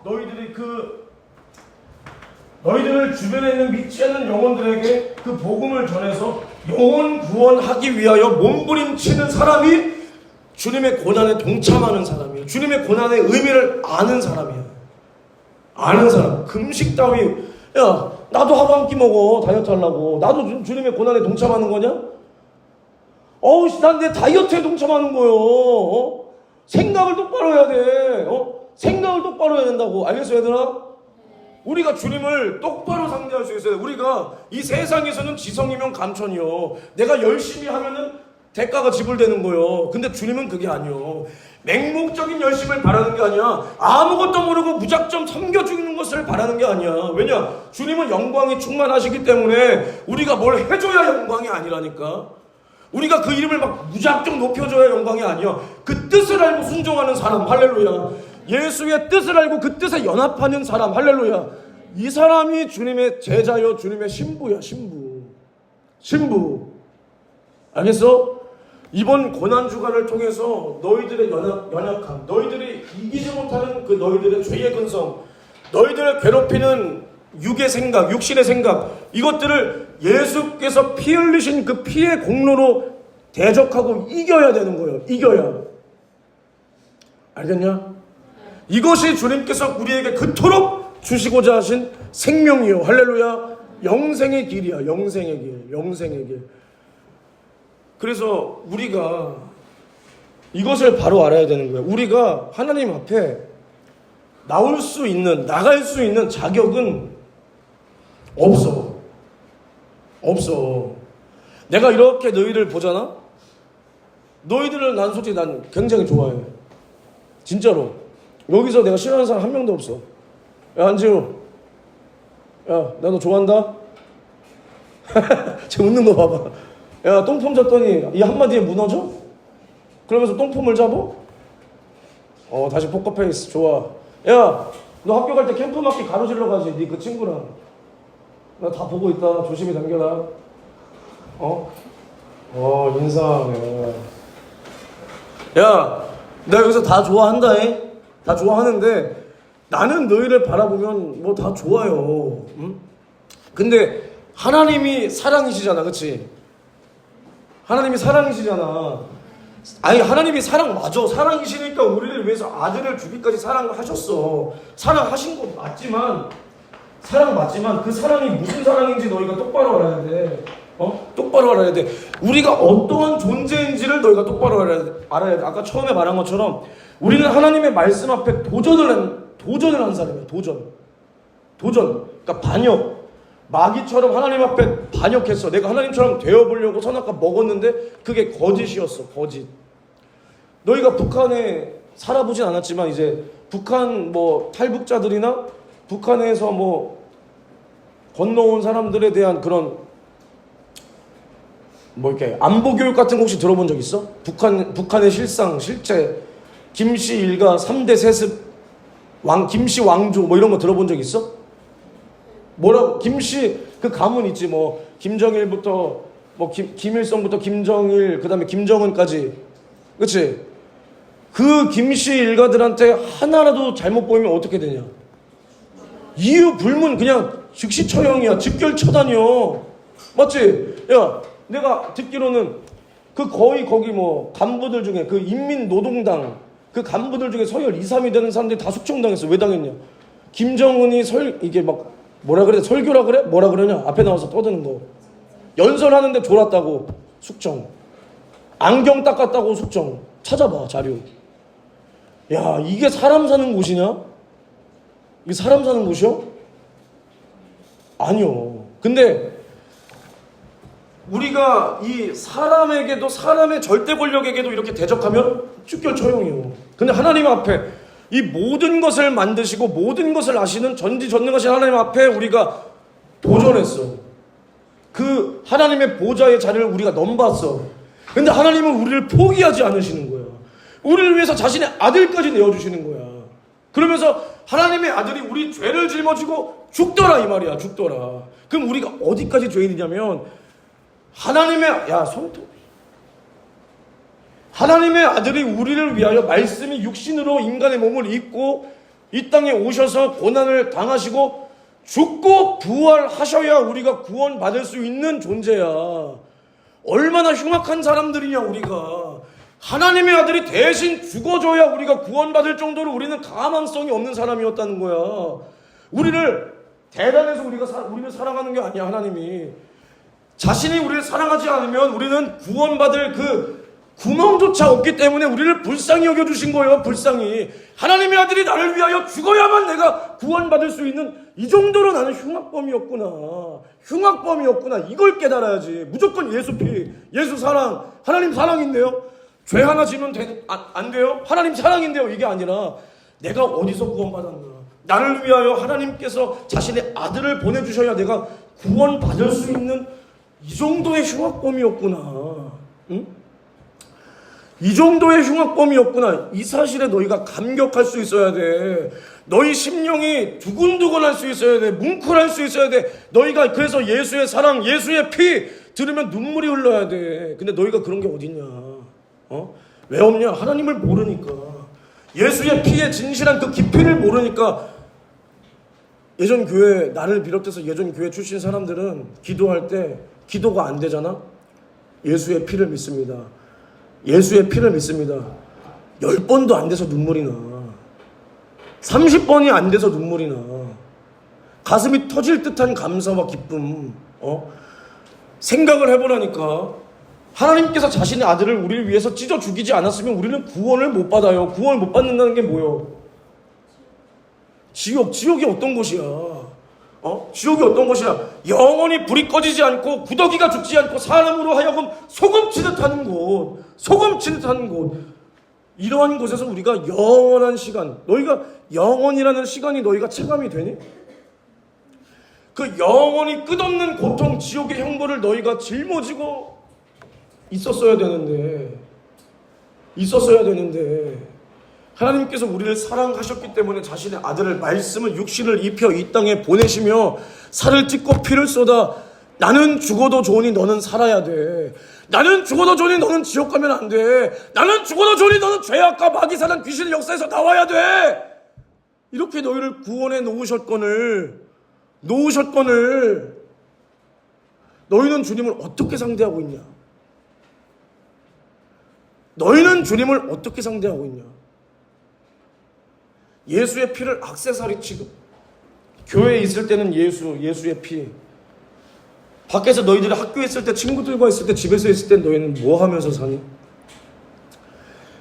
너희들을 주변에 있는 믿지 않는 영혼들에게 그 복음을 전해서 영혼 구원하기 위하여 몸부림치는 사람이 주님의 고난에 동참하는 사람이야. 주님의 고난의 의미를 아는 사람이야. 아는 사람. 금식 따위, 야, 나도 하루 한 끼 먹어. 다이어트 하려고. 나도 주님의 고난에 동참하는 거냐? 난 내 다이어트에 동참하는 거요. 생각을 똑바로 해야 돼. 생각을 똑바로 해야 된다고. 알겠어, 얘들아? 우리가 주님을 똑바로 상대할 수 있어요. 우리가 이 세상에서는 지성이면 감천이요. 내가 열심히 하면은 대가가 지불되는 거요. 근데 주님은 그게 아니요. 맹목적인 열심을 바라는 게 아니야. 아무것도 모르고 무작정 섬겨주는 것을 바라는 게 아니야. 왜냐? 주님은 영광이 충만하시기 때문에 우리가 뭘 해줘야 영광이 아니라니까. 우리가 그 이름을 막 무작정 높여줘야 영광이 아니야. 그 뜻을 알고 순종하는 사람. 할렐루야. 예수의 뜻을 알고 그 뜻에 연합하는 사람. 할렐루야. 이 사람이 주님의 제자요, 주님의 신부야. 신부. 알겠어? 이번 고난주간을 통해서 너희들의 연약함, 너희들이 이기지 못하는 그 너희들의 죄의 근성, 너희들을 괴롭히는 육의 생각, 육신의 생각, 이것들을 예수께서 피 흘리신 그 피의 공로로 대적하고 이겨야 되는 거예요. 이겨야. 알겠냐? 이것이 주님께서 우리에게 그토록 주시고자 하신 생명이요. 할렐루야. 영생의 길이야. 영생의 길. 그래서 우리가 이것을 바로 알아야 되는 거예요. 우리가 하나님 앞에 나갈 수 있는 자격은 없어. 내가 이렇게 너희를 보잖아? 너희들을 난 솔직히 난 굉장히 좋아해. 진짜로. 여기서 내가 싫어하는 사람 한 명도 없어. 야, 안지우. 야, 나 너 좋아한다? 쟤 웃는 거 봐봐. 야, 똥폼 졌더니 이 한마디에 무너져? 그러면서 똥폼을 잡어? 다시 포커페이스. 좋아. 야, 너 학교 갈 때 캠프 맞기 가로질러 가지. 네 그 친구랑. 나 다 보고 있다. 조심히 당겨라. 인상. 야, 내가 여기서 다 좋아한다. 다 좋아하는데 나는 너희를 바라보면 뭐 다 좋아요. 응? 근데 하나님이 사랑이시잖아. 그치? 하나님이 사랑이시잖아. 아니, 하나님이 사랑 맞아. 사랑이시니까 우리를 위해서 아들을 주기까지 사랑하셨어. 사랑하신 거 맞지만 그 사랑이 무슨 사랑인지 너희가 똑바로 알아야 돼. 똑바로 알아야 돼. 우리가 어떠한 존재인지를 너희가 똑바로 알아야 돼. 아까 처음에 말한 것처럼 우리는 하나님의 말씀 앞에 도전을 한 사람이야. 도전. 그러니까 반역. 마귀처럼 하나님 앞에 반역했어. 내가 하나님처럼 되어보려고 선악과 먹었는데 그게 거짓이었어. 거짓. 너희가 북한에 살아보진 않았지만 이제 북한 뭐 탈북자들이나 북한에서 뭐 건너온 사람들에 대한 그런 뭐 이렇게 안보 교육 같은 거 혹시 들어본 적 있어? 북한의 실체 김씨 일가 3대 세습 김씨 왕조 뭐 이런 거 들어본 적 있어? 뭐라고? 김씨 그 가문 있지. 뭐 김정일부터 뭐 김일성부터 김정일 그다음에 김정은까지. 그치? 그 김씨 일가들한테 하나라도 잘못 보이면 어떻게 되냐? 이유 불문 그냥 즉시 처형이야. 즉결 처단이요. 맞지? 야, 내가 듣기로는 그 거의 거기 뭐 간부들 중에 그 인민노동당 그 간부들 중에 서열 2, 3위 되는 사람들이 다 숙청당했어. 왜 당했냐? 김정은이 이게 막 뭐라 그래? 설교라 그래? 뭐라 그러냐? 앞에 나와서 떠드는 거. 연설하는데 졸았다고 숙청. 안경 닦았다고 숙청. 찾아봐 자료. 야, 이게 사람 사는 곳이냐? 이게 사람 사는 곳이요? 아니요. 근데 우리가 이 사람에게도 사람의 절대 권력에게도 이렇게 대적하면 즉결 처형이요. 근데 하나님 앞에 이 모든 것을 만드시고 모든 것을 아시는 전지전능하신 하나님 앞에 우리가 도전했어. 그 하나님의 보좌의 자리를 우리가 넘봤어. 근데 하나님은 우리를 포기하지 않으시는 거야. 우리를 위해서 자신의 아들까지 내어주시는 거야. 그러면서 하나님의 아들이 우리 죄를 짊어지고 죽더라 이 말이야. 죽더라. 그럼 우리가 어디까지 죄인이냐면 하나님의 아들이 우리를 위하여 말씀이 육신으로 인간의 몸을 입고 이 땅에 오셔서 고난을 당하시고 죽고 부활하셔야 우리가 구원받을 수 있는 존재야. 얼마나 흉악한 사람들이냐 우리가. 하나님의 아들이 대신 죽어줘야 우리가 구원받을 정도로 우리는 가망성이 없는 사람이었다는 거야. 우리를 대단해서 우리를 사랑하는 게 아니야. 하나님이 자신이 우리를 사랑하지 않으면 우리는 구원받을 그 구멍조차 없기 때문에 우리를 불쌍히 여겨주신 거예요. 불쌍히. 하나님의 아들이 나를 위하여 죽어야만 내가 구원받을 수 있는, 이 정도로 나는 흉악범이었구나. 이걸 깨달아야지. 무조건 예수 피, 예수 사랑, 하나님 사랑인데요. 죄 하나 지면 안 돼요? 하나님 사랑인데요. 이게 아니라 내가 어디서 구원받았나. 나를 위하여 하나님께서 자신의 아들을 보내주셔야 내가 구원받을 수 있는 이 정도의 흉악범이었구나. 응? 이 정도의 흉악범이었구나. 이 사실에 너희가 감격할 수 있어야 돼. 너희 심령이 두근두근할 수 있어야 돼. 뭉클할 수 있어야 돼. 너희가 그래서 예수의 사랑, 예수의 피 들으면 눈물이 흘러야 돼. 근데 너희가 그런 게 어딨냐? 왜 없냐? 하나님을 모르니까. 예수의 피의 진실한 그 깊이를 모르니까. 예전 교회, 나를 비롯해서 예전 교회 출신 사람들은 기도할 때 기도가 안 되잖아? 예수의 피를 믿습니다. 예수의 피를 믿습니다. 10번도 안 돼서 눈물이 나. 30번이 안 돼서 눈물이 나. 가슴이 터질 듯한 감사와 기쁨. 생각을 해보라니까. 하나님께서 자신의 아들을 우리를 위해서 찢어 죽이지 않았으면 우리는 구원을 못 받아요. 구원을 못 받는다는 게 뭐예요? 지옥이 어떤 곳이야? 지옥이 어떤 곳이야? 영원히 불이 꺼지지 않고 구더기가 죽지 않고 사람으로 하여금 소금치듯 하는 곳. 이러한 곳에서 우리가 영원한 시간, 너희가 영원이라는 시간이 너희가 체감이 되니? 그 영원히 끝없는 고통, 지옥의 형벌을 너희가 짊어지고 있었어야 되는데 하나님께서 우리를 사랑하셨기 때문에 자신의 아들을, 말씀을, 육신을 입혀 이 땅에 보내시며 살을 찢고 피를 쏟아 나는 죽어도 좋으니 너는 살아야 돼. 나는 죽어도 좋으니 너는 지옥 가면 안 돼. 나는 죽어도 좋으니 너는 죄악과 마귀 사단 귀신의 역사에서 나와야 돼. 이렇게 너희를 구원해 놓으셨거늘 너희는 주님을 어떻게 상대하고 있냐? 예수의 피를 액세서리 취급. 교회에 있을 때는 예수의 피. 밖에서 너희들이 학교에 있을 때, 친구들과 있을 때, 집에서 있을 때 너희는 뭐 하면서 사니?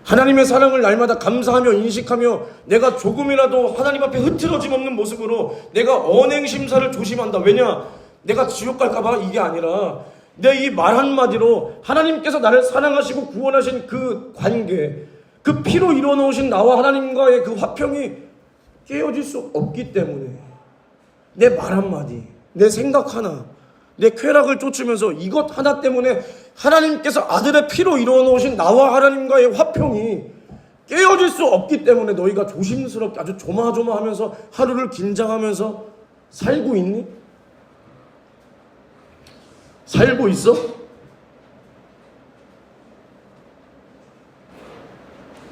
하나님의 사랑을 날마다 감사하며 인식하며 내가 조금이라도 하나님 앞에 흐트러짐 없는 모습으로 내가 언행심사를 조심한다. 왜냐? 내가 지옥 갈까봐 이게 아니라 내 이 말 한마디로 하나님께서 나를 사랑하시고 구원하신 그 관계, 그 피로 이루어놓으신 나와 하나님과의 그 화평이 깨어질 수 없기 때문에 내 말 한마디, 내 생각 하나, 내 쾌락을 쫓으면서 이것 하나 때문에 하나님께서 아들의 피로 이루어놓으신 나와 하나님과의 화평이 깨어질 수 없기 때문에 너희가 조심스럽게 아주 조마조마하면서 하루를 긴장하면서 살고 있니? 살고 있어?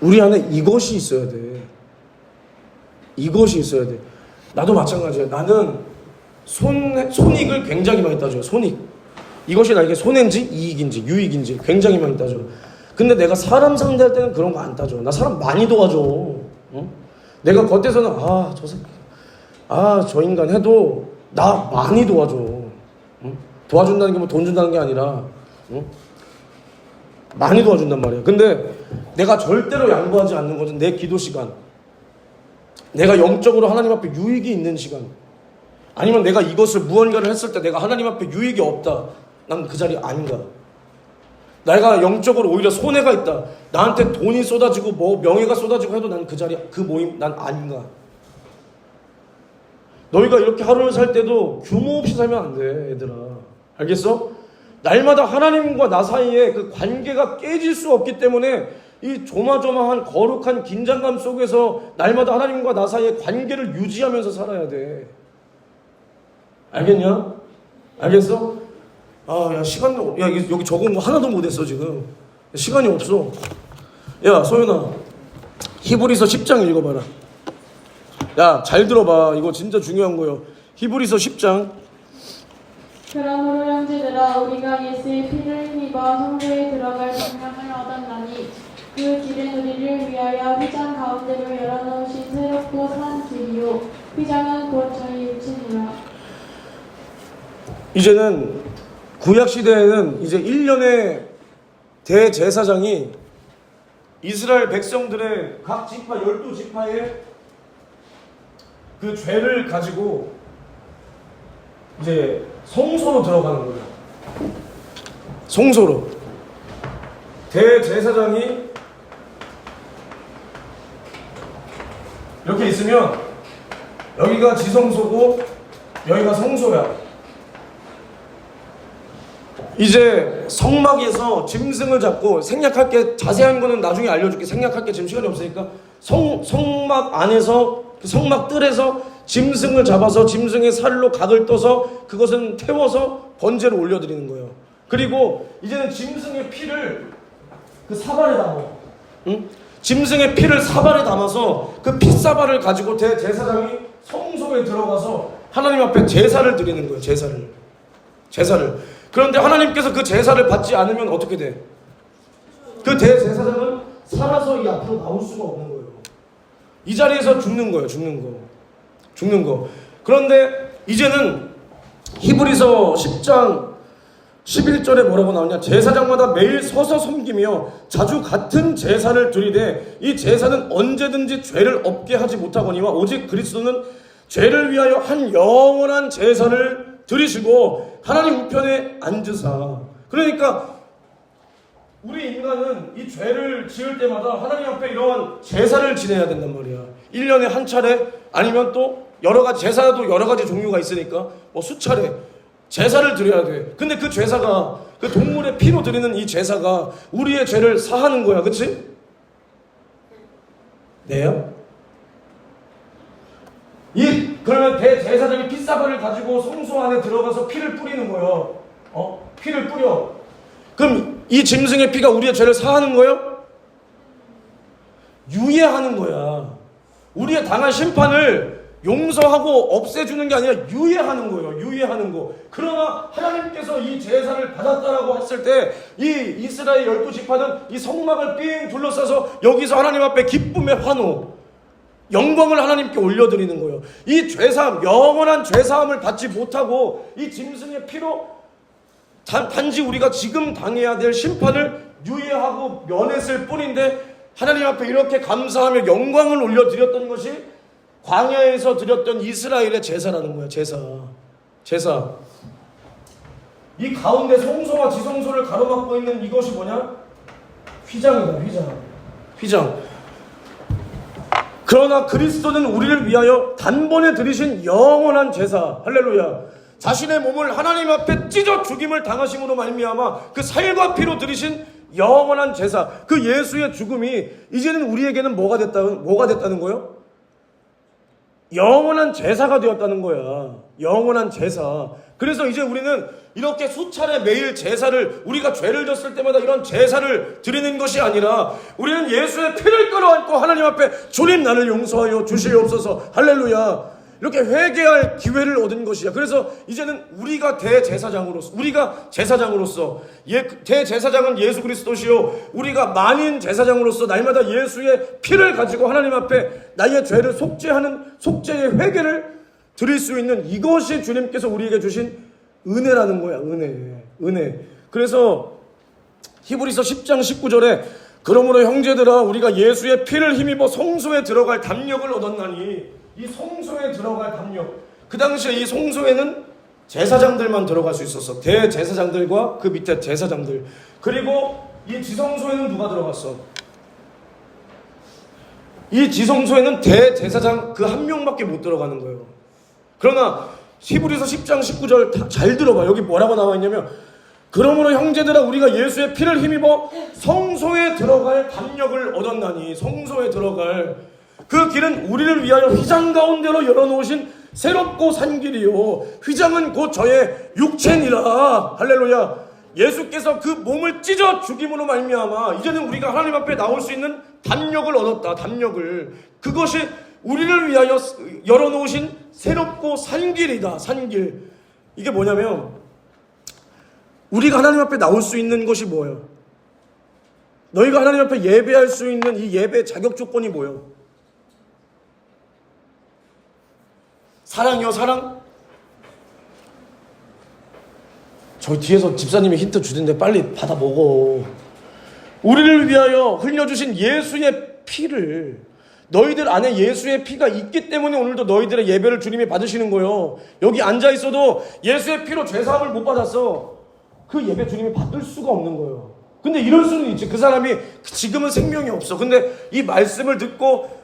우리 안에 이것이 있어야 돼. 나도 마찬가지야. 나는 손익을 굉장히 많이 따져요. 손익. 이것이 나에게 손해인지 이익인지 유익인지 굉장히 많이 따져. 근데 내가 사람 상대할 때는 그런 거 안 따져. 나 사람 많이 도와줘. 내가 겉에서는 저 새끼, 저 인간 해도 나 많이 도와줘. 도와준다는 게 뭐 돈 준다는 게 아니라 많이 도와준단 말이야. 근데 내가 절대로 양보하지 않는 것은 내 기도 시간, 내가 영적으로 하나님 앞에 유익이 있는 시간, 아니면 내가 이것을 무언가를 했을 때 내가 하나님 앞에 유익이 없다, 난 그 자리에 안 가. 내가 영적으로 오히려 손해가 있다, 나한테 돈이 쏟아지고 뭐 명예가 쏟아지고 해도 난 그 자리에, 그 모임 난 안 가. 너희가 이렇게 하루를 살 때도 규모 없이 살면 안 돼, 얘들아. 알겠어? 날마다 하나님과 나 사이에 그 관계가 깨질 수 없기 때문에 이 조마조마한 거룩한 긴장감 속에서 날마다 하나님과 나 사이의 관계를 유지하면서 살아야 돼. 알겠냐? 알겠어? 야 시간도 여기 적은 거 하나도 못했어 지금. 시간이 없어. 야 소연아, 히브리서 10장 읽어봐라. 야 잘 들어봐. 이거 진짜 중요한 거예요. 히브리서 10장. 그러므로 형제들아 우리가 예수의 피를 힘입어 성소에 들어갈 생명을 얻었나니 그 길은 우리를 위하여 휘장 가운데로 열어놓으신 새롭고 산 길이요 휘장은 곧 저희 육신이라. 이제는 구약 시대에는 이제 1년의 대제사장이 이스라엘 백성들의 각 지파 12지파의 그 죄를 가지고 이제 성소로 들어가는 거예요. 성소로. 대제사장이 이렇게 있으면 여기가 지성소고 여기가 성소야. 이제 성막에서 짐승을 잡고, 생략할게, 자세한 거는 나중에 알려줄게. 생략할게, 지금 시간이 없으니까. 성막 안에서, 그 성막 뜰에서 짐승을 잡아서 짐승의 살로 각을 떠서 그것은 태워서 번제로 올려드리는 거예요. 그리고 이제는 짐승의 피를 그 사발에 담아. 응? 짐승의 피를 사발에 담아서 그 핏사발을 가지고 대제사장이 성소에 들어가서 하나님 앞에 제사를 드리는 거예요. 제사를. 그런데 하나님께서 그 제사를 받지 않으면 어떻게 돼? 그 대제사장은 살아서 이 앞으로 나올 수가 없는 거예요. 이 자리에서 죽는 거예요. 죽는 거. 그런데 이제는 히브리서 10장 11절에 뭐라고 나오냐? 제사장마다 매일 서서 섬기며 자주 같은 제사를 드리되 이 제사는 언제든지 죄를 없게 하지 못하거니와 오직 그리스도는 죄를 위하여 한 영원한 제사를 드리시고 하나님 우편에 앉으사. 그러니까 우리 인간은 이 죄를 지을 때마다 하나님 앞에 이러한 제사를 지내야 된단 말이야. 1년에 한 차례, 아니면 또 여러 가지, 제사도 여러 가지 종류가 있으니까 뭐 수차례 제사를 드려야 돼. 근데 그 제사가, 그 동물의 피로 드리는 이 제사가 우리의 죄를 사하는 거야. 그치? 네요? 그러면 대제사장이 핏사발을 가지고 성소 안에 들어가서 피를 뿌리는 거예요. 피를 뿌려. 그럼 이 짐승의 피가 우리의 죄를 사하는 거예요? 유예하는 거야. 우리의 당한 심판을 용서하고 없애주는 게 아니라 유예하는 거예요. 유예하는 거. 그러나 하나님께서 이 제사를 받았다라고 했을 때 이 이스라엘 12지파는 이 성막을 삥 둘러싸서 여기서 하나님 앞에 기쁨의 환호, 영광을 하나님께 올려드리는 거예요. 이 죄사함, 영원한 죄사함을 받지 못하고 이 짐승의 피로 단지 우리가 지금 당해야 될 심판을 유예하고 면했을 뿐인데, 하나님 앞에 이렇게 감사하며 영광을 올려드렸던 것이 광야에서 드렸던 이스라엘의 제사라는 거예요. 제사. 이 가운데 성소와 지성소를 가로막고 있는 이것이 뭐냐? 휘장이다. 휘장. 그러나 그리스도는 우리를 위하여 단번에 드리신 영원한 제사, 할렐루야, 자신의 몸을 하나님 앞에 찢어 죽임을 당하심으로 말미암아 그 살과 피로 드리신 영원한 제사, 그 예수의 죽음이 이제는 우리에게는 뭐가 됐다는 거예요? 영원한 제사가 되었다는 거야. 영원한 제사. 그래서 이제 우리는 이렇게 수차례 매일 제사를, 우리가 죄를 졌을 때마다 이런 제사를 드리는 것이 아니라 우리는 예수의 피를 끌어안고 하나님 앞에 주님 나를 용서하여 주시옵소서, 할렐루야, 이렇게 회개할 기회를 얻은 것이야. 그래서 이제는 우리가 제사장으로서 대제사장은 예수 그리스도시요, 우리가 만인 제사장으로서 날마다 예수의 피를 가지고 하나님 앞에 나의 죄를 속죄의 회개를 드릴 수 있는, 이것이 주님께서 우리에게 주신 은혜라는 거야. 은혜. 그래서 히브리서 10장 19절에 그러므로 형제들아 우리가 예수의 피를 힘입어 성소에 들어갈 담력을 얻었나니, 이 성소에 들어갈 담력, 그 당시에 이 성소에는 제사장들만 들어갈 수 있었어. 대제사장들과 그 밑에 제사장들. 그리고 이 지성소에는 누가 들어갔어? 이 지성소에는 대제사장 그 한 명밖에 못 들어가는 거예요. 그러나 히브리서 10장 19절 잘 들어봐. 여기 뭐라고 나와 있냐면 그러므로 형제들아 우리가 예수의 피를 힘입어 성소에 들어갈 담력을 얻었나니, 성소에 들어갈 그 길은 우리를 위하여 휘장 가운데로 열어놓으신 새롭고 산 길이요 휘장은 곧 저의 육체니라. 할렐루야. 예수께서 그 몸을 찢어 죽임으로 말미암아 이제는 우리가 하나님 앞에 나올 수 있는 담력을 얻었다. 담력을. 그것이 우리를 위하여 열어놓으신 새롭고 산 길이다. 산 길. 이게 뭐냐면 우리가 하나님 앞에 나올 수 있는 것이 뭐예요? 너희가 하나님 앞에 예배할 수 있는 이 예배 자격 조건이 뭐예요? 사랑이요, 사랑? 저 뒤에서 집사님이 힌트 주던데 빨리 받아 먹어. 우리를 위하여 흘려주신 예수의 피를, 너희들 안에 예수의 피가 있기 때문에 오늘도 너희들의 예배를 주님이 받으시는 거예요. 여기 앉아 있어도 예수의 피로 죄사함을 못 받았어. 그 예배 주님이 받을 수가 없는 거예요. 근데 이럴 수는 있지. 그 사람이 지금은 생명이 없어. 근데 이 말씀을 듣고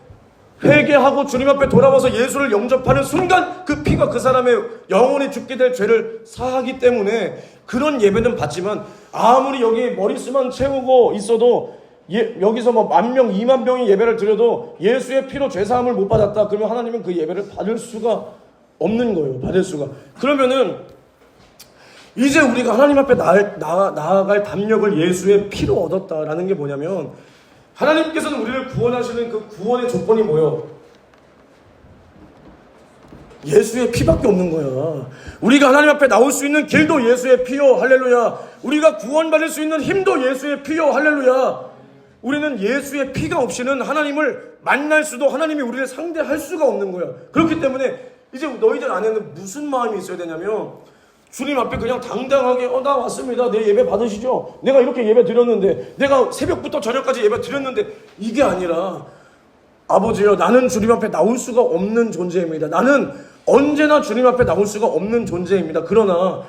회개하고 주님 앞에 돌아와서 예수를 영접하는 순간 그 피가 그 사람의 영원히 죽게 될 죄를 사하기 때문에 그런 예배는 받지만, 아무리 여기 머리수만 채우고 있어도 여기서 뭐 10,000명, 20,000명이 예배를 드려도 예수의 피로 죄사함을 못 받았다. 그러면 하나님은 그 예배를 받을 수가 없는 거예요. 받을 수가. 그러면은 이제 우리가 하나님 앞에 나아갈 담력을 예수의 피로 얻었다라는 게 뭐냐면, 하나님께서는 우리를 구원하시는 그 구원의 조건이 뭐예요? 예수의 피밖에 없는 거야. 우리가 하나님 앞에 나올 수 있는 길도 예수의 피요. 할렐루야. 우리가 구원받을 수 있는 힘도 예수의 피요. 할렐루야. 우리는 예수의 피가 없이는 하나님을 만날 수도, 하나님이 우리를 상대할 수가 없는 거야. 그렇기 때문에 이제 너희들 안에는 무슨 마음이 있어야 되냐면, 주님 앞에 그냥 당당하게 나 왔습니다. 내 예배 받으시죠. 내가 이렇게 예배 드렸는데, 내가 새벽부터 저녁까지 예배 드렸는데, 이게 아니라 아버지요, 나는 주님 앞에 나올 수가 없는 존재입니다. 나는 언제나 주님 앞에 나올 수가 없는 존재입니다. 그러나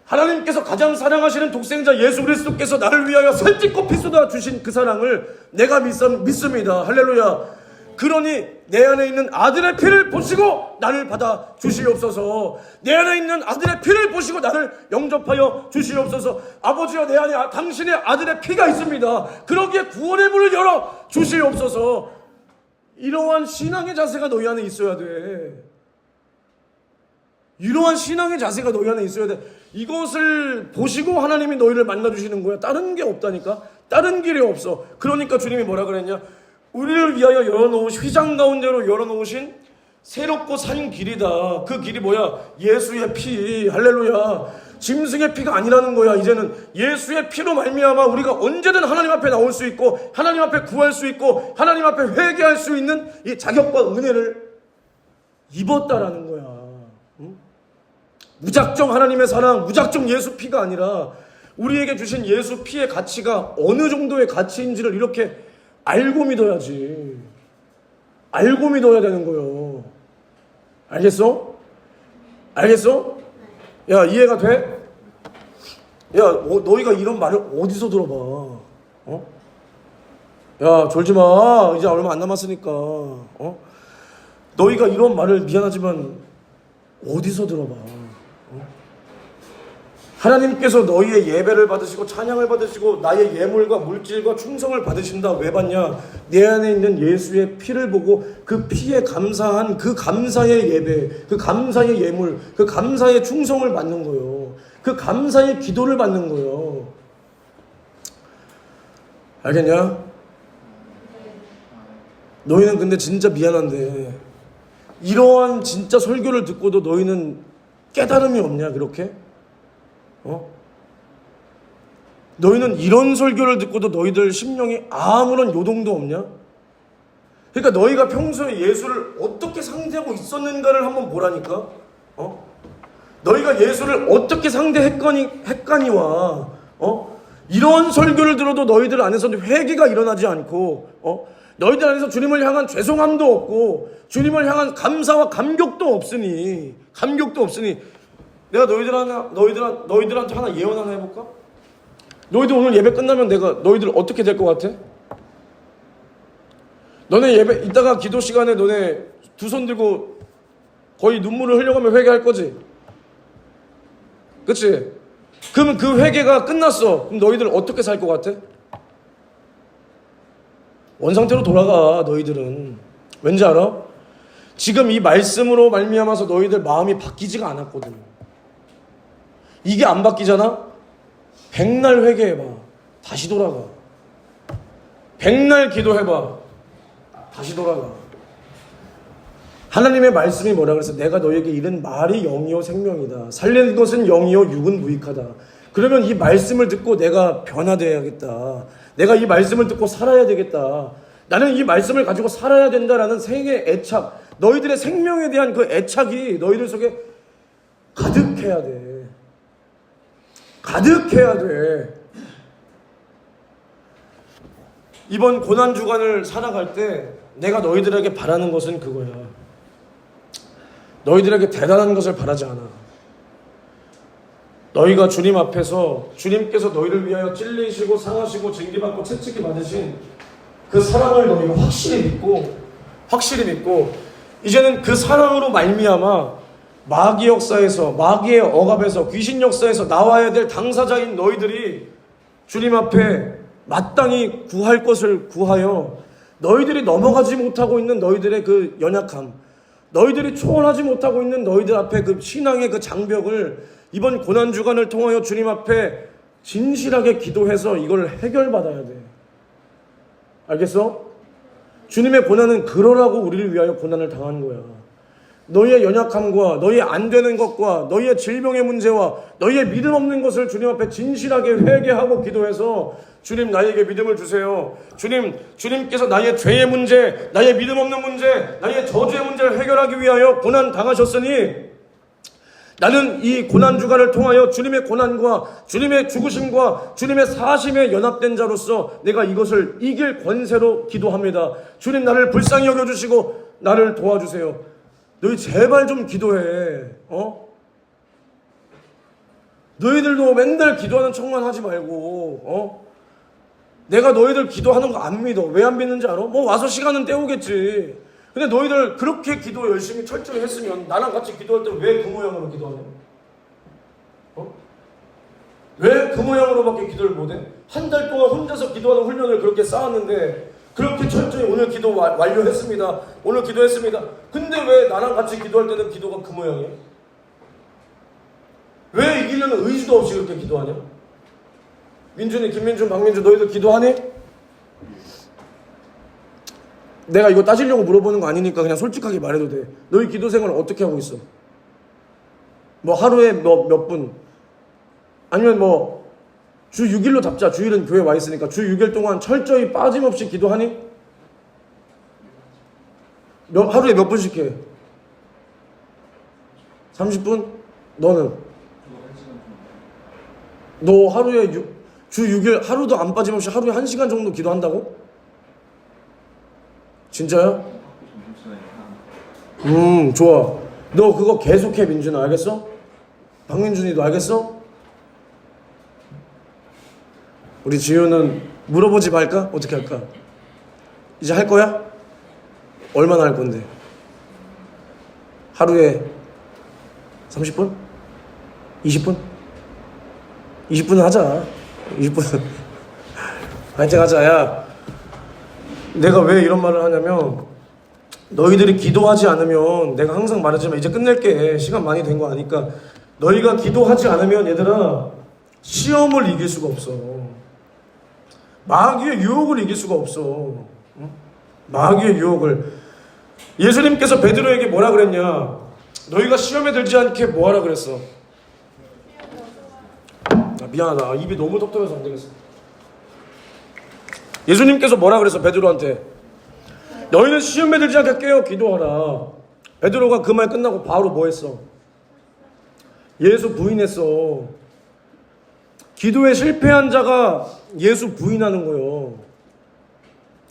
하나님께서 가장 사랑하시는 독생자 예수 그리스도께서 나를 위하여 살찌고 피 쏟아 주신 그 사랑을 내가 믿습니다. 할렐루야. 그러니 내 안에 있는 아들의 피를 보시고 나를 받아 주시옵소서. 내 안에 있는 아들의 피를 보시고 나를 영접하여 주시옵소서. 아버지여, 내 안에 당신의 아들의 피가 있습니다. 그러기에 구원의 문을 열어 주시옵소서. 이러한 신앙의 자세가 너희 안에 있어야 돼. 이러한 신앙의 자세가 너희 안에 있어야 돼. 이것을 보시고 하나님이 너희를 만나주시는 거야. 다른 게 없다니까. 다른 길이 없어. 그러니까 주님이 뭐라 그랬냐? 우리를 위하여 열어놓으신, 휘장 가운데로 열어놓으신 새롭고 산 길이다. 그 길이 뭐야? 예수의 피. 할렐루야. 짐승의 피가 아니라는 거야. 이제는 예수의 피로 말미암아 우리가 언제든 하나님 앞에 나올 수 있고, 하나님 앞에 구할 수 있고, 하나님 앞에 회개할 수 있는 이 자격과 은혜를 입었다라는 거야. 응? 무작정 하나님의 사랑, 무작정 예수 피가 아니라 우리에게 주신 예수 피의 가치가 어느 정도의 가치인지를 이렇게 알고 믿어야지. 알고 믿어야 되는 거예요. 알겠어? 알겠어? 야, 이해가 돼? 야, 너희가 이런 말을 어디서 들어봐? 어? 야, 졸지 마. 이제 얼마 안 남았으니까. 어? 너희가 이런 말을, 미안하지만 어디서 들어봐? 하나님께서 너희의 예배를 받으시고 찬양을 받으시고 나의 예물과 물질과 충성을 받으신다. 왜 받냐? 내 안에 있는 예수의 피를 보고 그 피에 감사한 그 감사의 예배, 그 감사의 예물, 그 감사의 충성을 받는 거예요. 그 감사의 기도를 받는 거예요. 알겠냐? 너희는 근데 진짜 미안한데 이러한 진짜 설교를 듣고도 너희는 깨달음이 없냐? 그렇게? 너희는 이런 설교를 듣고도 너희들 심령이 아무런 요동도 없냐? 그러니까 너희가 평소에 예수를 어떻게 상대하고 있었는가를 한번 보라니까. 너희가 예수를 어떻게 상대했거니와 이런 설교를 들어도 너희들 안에서는 회개가 일어나지 않고 너희들 안에서 주님을 향한 죄송함도 없고 주님을 향한 감사와 감격도 없으니 내가 너희들한테 하나 예언 하나 해볼까? 너희들 오늘 예배 끝나면 내가 너희들 어떻게 될 것 같아? 너네 예배 이따가 기도 시간에 너네 두 손 들고 거의 눈물을 흘려가며 회개할 거지? 그치? 그러면 그 회개가 끝났어. 그럼 너희들 어떻게 살 것 같아? 원상태로 돌아가. 너희들은 왠지 알아? 지금 이 말씀으로 말미암아서 너희들 마음이 바뀌지가 않았거든. 이게 안 바뀌잖아? 백날 회개해봐. 다시 돌아가. 백날 기도해봐. 다시 돌아가. 하나님의 말씀이 뭐라 그래서 내가 너에게 이른 말이 영이요 생명이다. 살리는 것은 영이요 육은 무익하다. 그러면 이 말씀을 듣고 내가 변화되어야겠다. 내가 이 말씀을 듣고 살아야 되겠다. 나는 이 말씀을 가지고 살아야 된다라는 생의 애착, 너희들의 생명에 대한 그 애착이 너희들 속에 가득해야 돼. 가득해야 돼. 이번 고난주간을 살아갈 때 내가 너희들에게 바라는 것은 그거야. 너희들에게 대단한 것을 바라지 않아. 너희가 주님 앞에서 주님께서 너희를 위하여 찔리시고 상하시고 징계받고 채찍이 받으신 그 사랑을 너희가 확실히 믿고 이제는 그 사랑으로 말미암아 마귀 역사에서, 마귀의 억압에서, 귀신 역사에서 나와야 될 당사자인 너희들이 주님 앞에 마땅히 구할 것을 구하여 너희들이 넘어가지 못하고 있는 너희들의 그 연약함, 너희들이 초월하지 못하고 있는 너희들 앞에 그 신앙의 그 장벽을 이번 고난주간을 통하여 주님 앞에 진실하게 기도해서 이걸 해결받아야 돼. 알겠어? 주님의 고난은 그러라고 우리를 위하여 고난을 당한 거야. 너희의 연약함과 너희의 안 되는 것과 너희의 질병의 문제와 너희의 믿음 없는 것을 주님 앞에 진실하게 회개하고 기도해서 주님 나에게 믿음을 주세요. 주님께서 나의 죄의 문제, 나의 믿음 없는 문제, 나의 저주의 문제를 해결하기 위하여 고난 당하셨으니 나는 이 고난주간을 통하여 주님의 고난과 주님의 죽으심과 주님의 사심에 연합된 자로서 내가 이것을 이길 권세로 기도합니다. 주님 나를 불쌍히 여겨주시고 나를 도와주세요. 너희 제발 좀 기도해. 너희들도 맨날 기도하는 척만 하지 말고 내가 너희들 기도하는 거 안 믿어. 왜 안 믿는지 알아? 뭐 와서 시간은 때우겠지. 근데 너희들 그렇게 기도 열심히 철저히 했으면 나랑 같이 기도할 때 왜 그 모양으로 기도하냐? 왜 그 모양으로밖에 기도를 못해? 한 달 동안 혼자서 기도하는 훈련을 그렇게 쌓았는데 그렇게 철저히 오늘 기도 완료했습니다. 오늘 기도했습니다. 근데 왜 나랑 같이 기도할 때는 기도가 그 모양이야? 왜 이기려는 의지도 없이 그렇게 기도하냐? 민준이, 김민준, 박민준 너희들 기도하니? 내가 이거 따지려고 물어보는 거 아니니까 그냥 솔직하게 말해도 돼. 너희 기도 생활을 어떻게 하고 있어? 뭐 하루에 몇 분? 아니면 뭐 주 6일로 잡자. 주일은 교회 와 있으니까 주 6일 동안 철저히 빠짐없이 기도하니? 하루에 몇 분씩 해? 30분? 너는? 너 하루에 주 6일 하루도 안 빠짐없이 하루에 1시간 정도 기도한다고? 진짜야? 좋아. 너 그거 계속해, 민준아. 알겠어? 박민준이도 알겠어? 우리 지효는 물어보지 말까? 어떻게 할까? 이제 할 거야? 얼마나 할 건데? 하루에 30분? 20분? 20분은 하자. 20분은 파이팅 하자. 야, 내가 왜 이런 말을 하냐면 너희들이 기도하지 않으면 내가 항상 말하지만 이제 끝낼게. 시간 많이 된 거 아니까. 너희가 기도하지 않으면 얘들아 시험을 이길 수가 없어. 마귀의 유혹을 이길 수가 없어. 마귀의 유혹을. 예수님께서 베드로에게 뭐라 그랬냐? 너희가 시험에 들지 않게 뭐하라 그랬어? 미안하다. 입이 너무 텁텁해서 안 되겠어. 예수님께서 뭐라 그랬어? 베드로한테 너희는 시험에 들지 않게 깨어 기도하라. 베드로가 그 말 끝나고 바로 뭐 했어? 예수 부인했어. 기도에 실패한 자가 예수 부인하는 거요.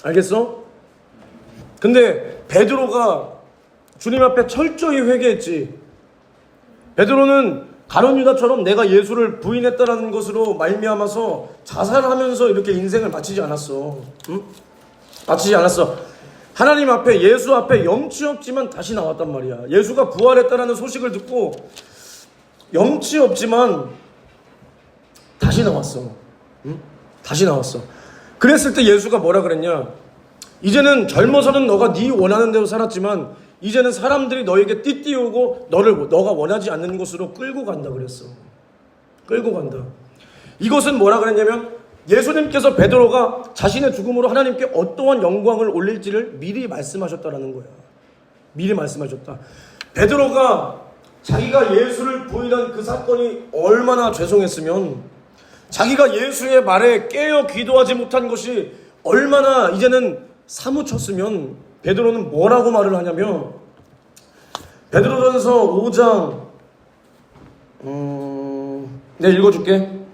알겠어? 근데 베드로가 주님 앞에 철저히 회개했지. 베드로는 가룟 유다처럼 내가 예수를 부인했다라는 것으로 말미암아서 자살하면서 이렇게 인생을 마치지 않았어. 응? 마치지 않았어. 하나님 앞에, 예수 앞에 염치 없지만 다시 나왔단 말이야. 예수가 부활했다라는 소식을 듣고 염치 없지만 다시 나왔어. 응? 다시 나왔어. 그랬을 때 예수가 뭐라 그랬냐? 이제는 젊어서는 너가 네 원하는 대로 살았지만 이제는 사람들이 너에게 띠띠우고 너가 원하지 않는 곳으로 끌고 간다 그랬어. 끌고 간다. 이것은 뭐라 그랬냐면 예수님께서 베드로가 자신의 죽음으로 하나님께 어떠한 영광을 올릴지를 미리 말씀하셨다라는 거야. 미리 말씀하셨다. 베드로가 자기가 예수를 부인한 그 사건이 얼마나 죄송했으면, 자기가 예수의 말에 깨어 기도하지 못한 것이 얼마나 이제는 사무쳤으면 베드로는 뭐라고 말을 하냐면, 베드로전서 5장 내가 읽어줄게.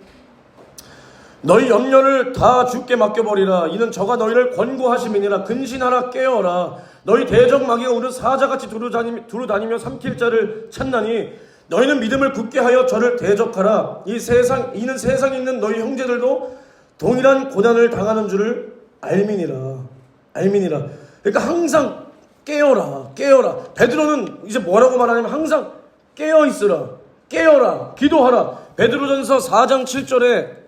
너희 염려를 다 주께 맡겨버리라. 이는 저가 너희를 권고하심이니라. 근신하라, 깨어라. 너희 대적 마귀가 오는 사자같이 두루 다니며 삼킬 자를 찾나니 너희는 믿음을 굳게 하여 저를 대적하라. 이는 세상에 있는 너희 형제들도 동일한 고난을 당하는 줄을 알미니라. 그러니까 항상 깨어라. 베드로는 이제 뭐라고 말하냐면 항상 깨어 있으라. 깨어라. 기도하라. 베드로전서 4장 7절에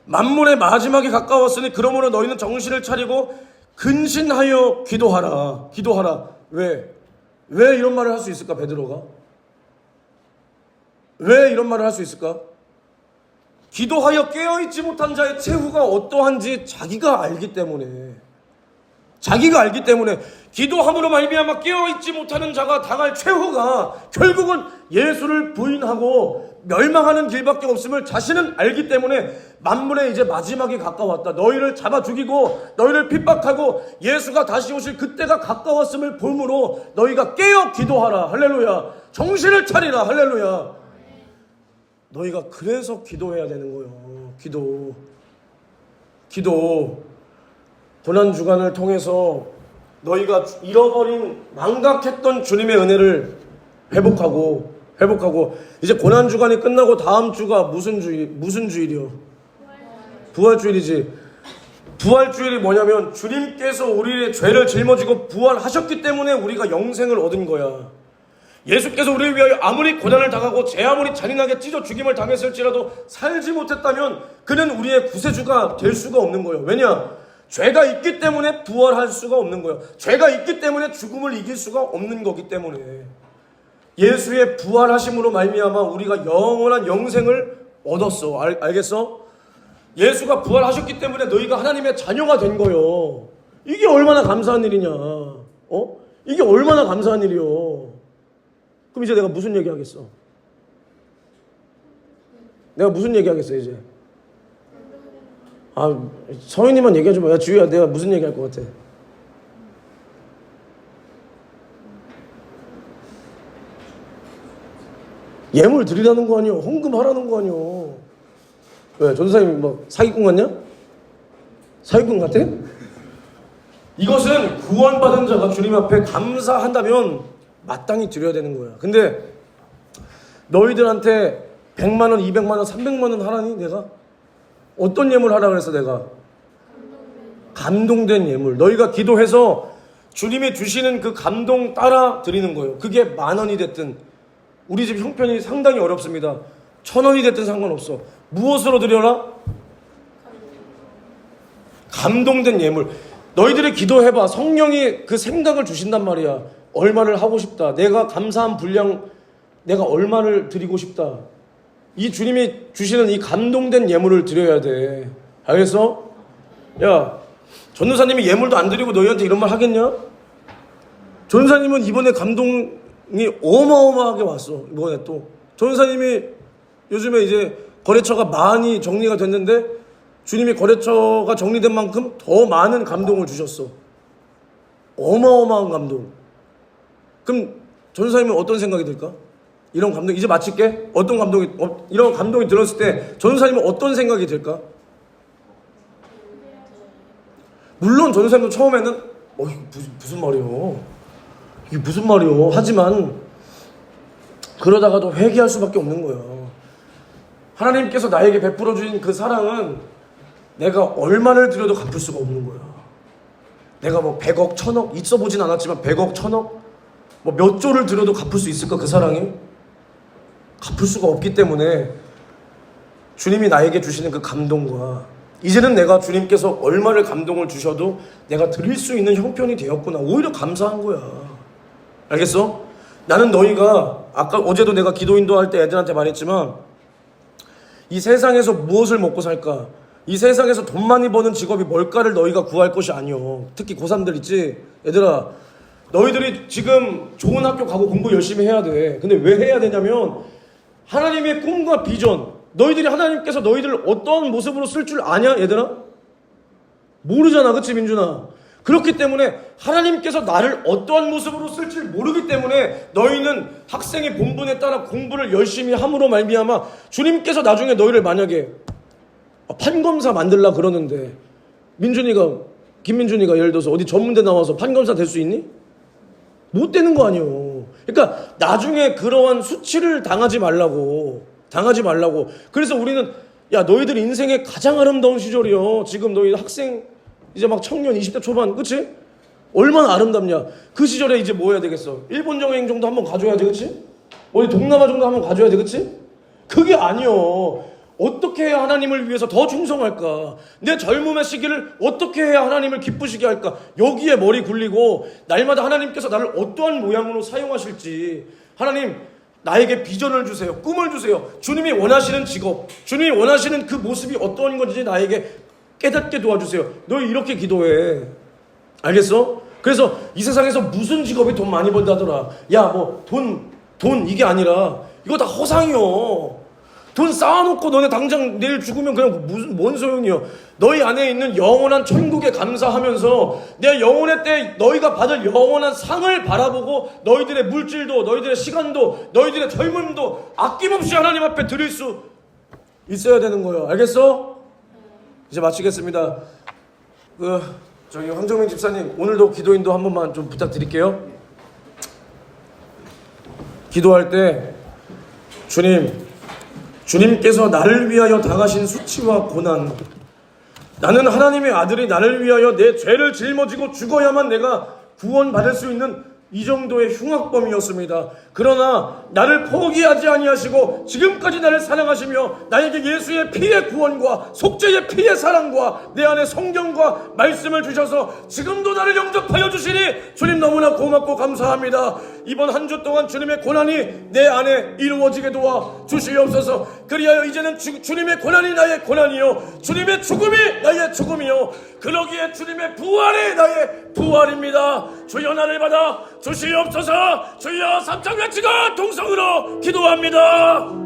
만물의 마지막이 가까웠으니 그러므로 너희는 정신을 차리고 근신하여 기도하라. 왜 이런 말을 할 수 있을까? 베드로가 왜 이런 말을 할 수 있을까? 기도하여 깨어있지 못한 자의 최후가 어떠한지 자기가 알기 때문에 기도함으로 말미암아 깨어있지 못하는 자가 당할 최후가 결국은 예수를 부인하고 멸망하는 길밖에 없음을 자신은 알기 때문에 만물의 이제 마지막이 가까웠다. 너희를 잡아 죽이고 너희를 핍박하고 예수가 다시 오실 그때가 가까웠음을 보므로 너희가 깨어 기도하라. 할렐루야. 정신을 차리라. 할렐루야. 너희가 그래서 기도해야 되는 거예요. 기도. 고난주간을 통해서 너희가 잃어버린 망각했던 주님의 은혜를 회복하고 이제 고난주간이 끝나고 다음 주가 무슨 주일이요? 부활주일이지. 부활주일이 뭐냐면 주님께서 우리의 죄를 짊어지고 부활하셨기 때문에 우리가 영생을 얻은 거야. 예수께서 우리를 위하여 아무리 고난을 당하고 제 아무리 잔인하게 찢어 죽임을 당했을지라도 살지 못했다면 그는 우리의 구세주가 될 수가 없는 거예요. 왜냐? 죄가 있기 때문에 부활할 수가 없는 거예요. 죄가 있기 때문에 죽음을 이길 수가 없는 거기 때문에 예수의 부활하심으로 말미암아 우리가 영원한 영생을 얻었어. 알겠어? 예수가 부활하셨기 때문에 너희가 하나님의 자녀가 된 거예요. 이게 얼마나 감사한 일이냐. 이게 얼마나 감사한 일이요. 그럼 이제 내가 무슨 얘기하겠어? 이제? 성인이만 얘기하지 마. 야, 주희야, 내가 무슨 얘기할 것 같아? 예물 드리라는 거 아니요? 헌금하라는 거 아니요? 왜? 전도사님 뭐 사기꾼 같냐? 사기꾼 같아? 이것은 구원받은 자가 주님 앞에 감사한다면 마땅히 드려야 되는 거야. 근데 너희들한테 100만 원, 200만 원, 300만 원 하라니 내가? 어떤 예물 하라 그래서 내가? 감동된 예물. 너희가 기도해서 주님이 주시는 그 감동 따라 드리는 거예요. 그게 10,000원이 됐든 우리 집 형편이 상당히 어렵습니다. 1,000원이 됐든 상관없어. 무엇으로 드려라? 감동된 예물. 너희들이 기도해봐. 성령이 그 생각을 주신단 말이야. 얼마를 하고 싶다. 내가 감사한 분량 내가 얼마를 드리고 싶다. 이 주님이 주시는 이 감동된 예물을 드려야 돼. 알겠어? 야, 전도사님이 예물도 안 드리고 너희한테 이런 말 하겠냐? 전도사님은 이번에 감동이 어마어마하게 왔어. 이번에 또 전도사님이 요즘에 이제 거래처가 많이 정리가 됐는데 주님이 거래처가 정리된 만큼 더 많은 감동을 주셨어. 어마어마한 감동. 그럼 전도사님은 어떤 생각이 들까? 이런 감동, 이제 마칠게. 이런 감동이 들었을 때 전도사님은 어떤 생각이 들까? 물론 전도사님도 처음에는 이게 무슨 말이요? 이게 무슨 말이요? 하지만 그러다가도 회개할 수밖에 없는 거예요. 하나님께서 나에게 베풀어 주신 그 사랑은 내가 얼마를 드려도 갚을 수가 없는 거야. 내가 뭐 100억, 1000억 있어 보진 않았지만 100억, 1000억 뭐 몇 조를 들여도 갚을 수 있을까? 그 사랑이 갚을 수가 없기 때문에 주님이 나에게 주시는 그 감동과 이제는 내가 주님께서 얼마를 감동을 주셔도 내가 드릴 수 있는 형편이 되었구나. 오히려 감사한 거야. 알겠어? 나는 너희가 아까 어제도 내가 기도 인도할 때 애들한테 말했지만 이 세상에서 무엇을 먹고 살까? 이 세상에서 돈 많이 버는 직업이 뭘까를 너희가 구할 것이 아니오. 특히 고3들 있지? 얘들아, 너희들이 지금 좋은 학교 가고 공부 열심히 해야 돼. 근데 왜 해야 되냐면 하나님의 꿈과 비전, 너희들이 하나님께서 너희들을 어떤 모습으로 쓸 줄 아냐 얘들아? 모르잖아. 그치 민준아? 그렇기 때문에 하나님께서 나를 어떠한 모습으로 쓸지 모르기 때문에 너희는 학생의 본분에 따라 공부를 열심히 함으로 말미암아 주님께서 나중에 너희를 만약에 판검사 만들라 그러는데 김민준이가 예를 들어서 어디 전문대 나와서 판검사 될 수 있니? 못 되는 거 아니에요. 그러니까 나중에 그러한 수치를 당하지 말라고. 그래서 우리는 야 너희들 인생의 가장 아름다운 시절이요. 지금 너희 학생 이제 막 청년 20대 초반 그치? 얼마나 아름답냐. 그 시절에 이제 뭐 해야 되겠어? 일본 여행 정도 한번 가줘야지 그치? 어디 동남아 정도 한번 가줘야지 그치? 그게 아니요. 어떻게 해야 하나님을 위해서 더 충성할까? 내 젊음의 시기를 어떻게 해야 하나님을 기쁘시게 할까? 여기에 머리 굴리고 날마다 하나님께서 나를 어떠한 모양으로 사용하실지 하나님 나에게 비전을 주세요. 꿈을 주세요. 주님이 원하시는 직업, 주님이 원하시는 그 모습이 어떤 건지 나에게 깨닫게 도와주세요. 너 이렇게 기도해. 알겠어? 그래서 이 세상에서 무슨 직업이 돈 많이 번다더라. 야 뭐 돈 이게 아니라 이거 다 허상이요. 돈 쌓아놓고 너네 당장 내일 죽으면 그냥 뭔 소용이요. 너희 안에 있는 영원한 천국에 감사하면서 내 영혼의 때 너희가 받을 영원한 상을 바라보고 너희들의 물질도 너희들의 시간도 너희들의 젊음도 아낌없이 하나님 앞에 드릴 수 있어야 되는 거예요. 알겠어? 이제 마치겠습니다. 저기 황정민 집사님 오늘도 기도인도 한 번만 좀 부탁드릴게요. 기도할 때 주님께서 나를 위하여 당하신 수치와 고난, 나는 하나님의 아들이 나를 위하여 내 죄를 짊어지고 죽어야만 내가 구원받을 수 있는 이 정도의 흉악범이었습니다. 그러나 나를 포기하지 아니하시고 지금까지 나를 사랑하시며 나에게 예수의 피의 구원과 속죄의 피의 사랑과 내 안에 성경과 말씀을 주셔서 지금도 나를 영접하여 주시니 주님 너무나 고맙고 감사합니다. 이번 한 주 동안 주님의 고난이 내 안에 이루어지게 도와 주시옵소서. 그리하여 이제는 주님의 고난이 나의 고난이요 주님의 죽음이 나의 죽음이요 그러기에 주님의 부활이 나의 부활입니다. 주여 나를 받아 주시옵소서. 주여 삼창 외치고 동성으로 기도합니다.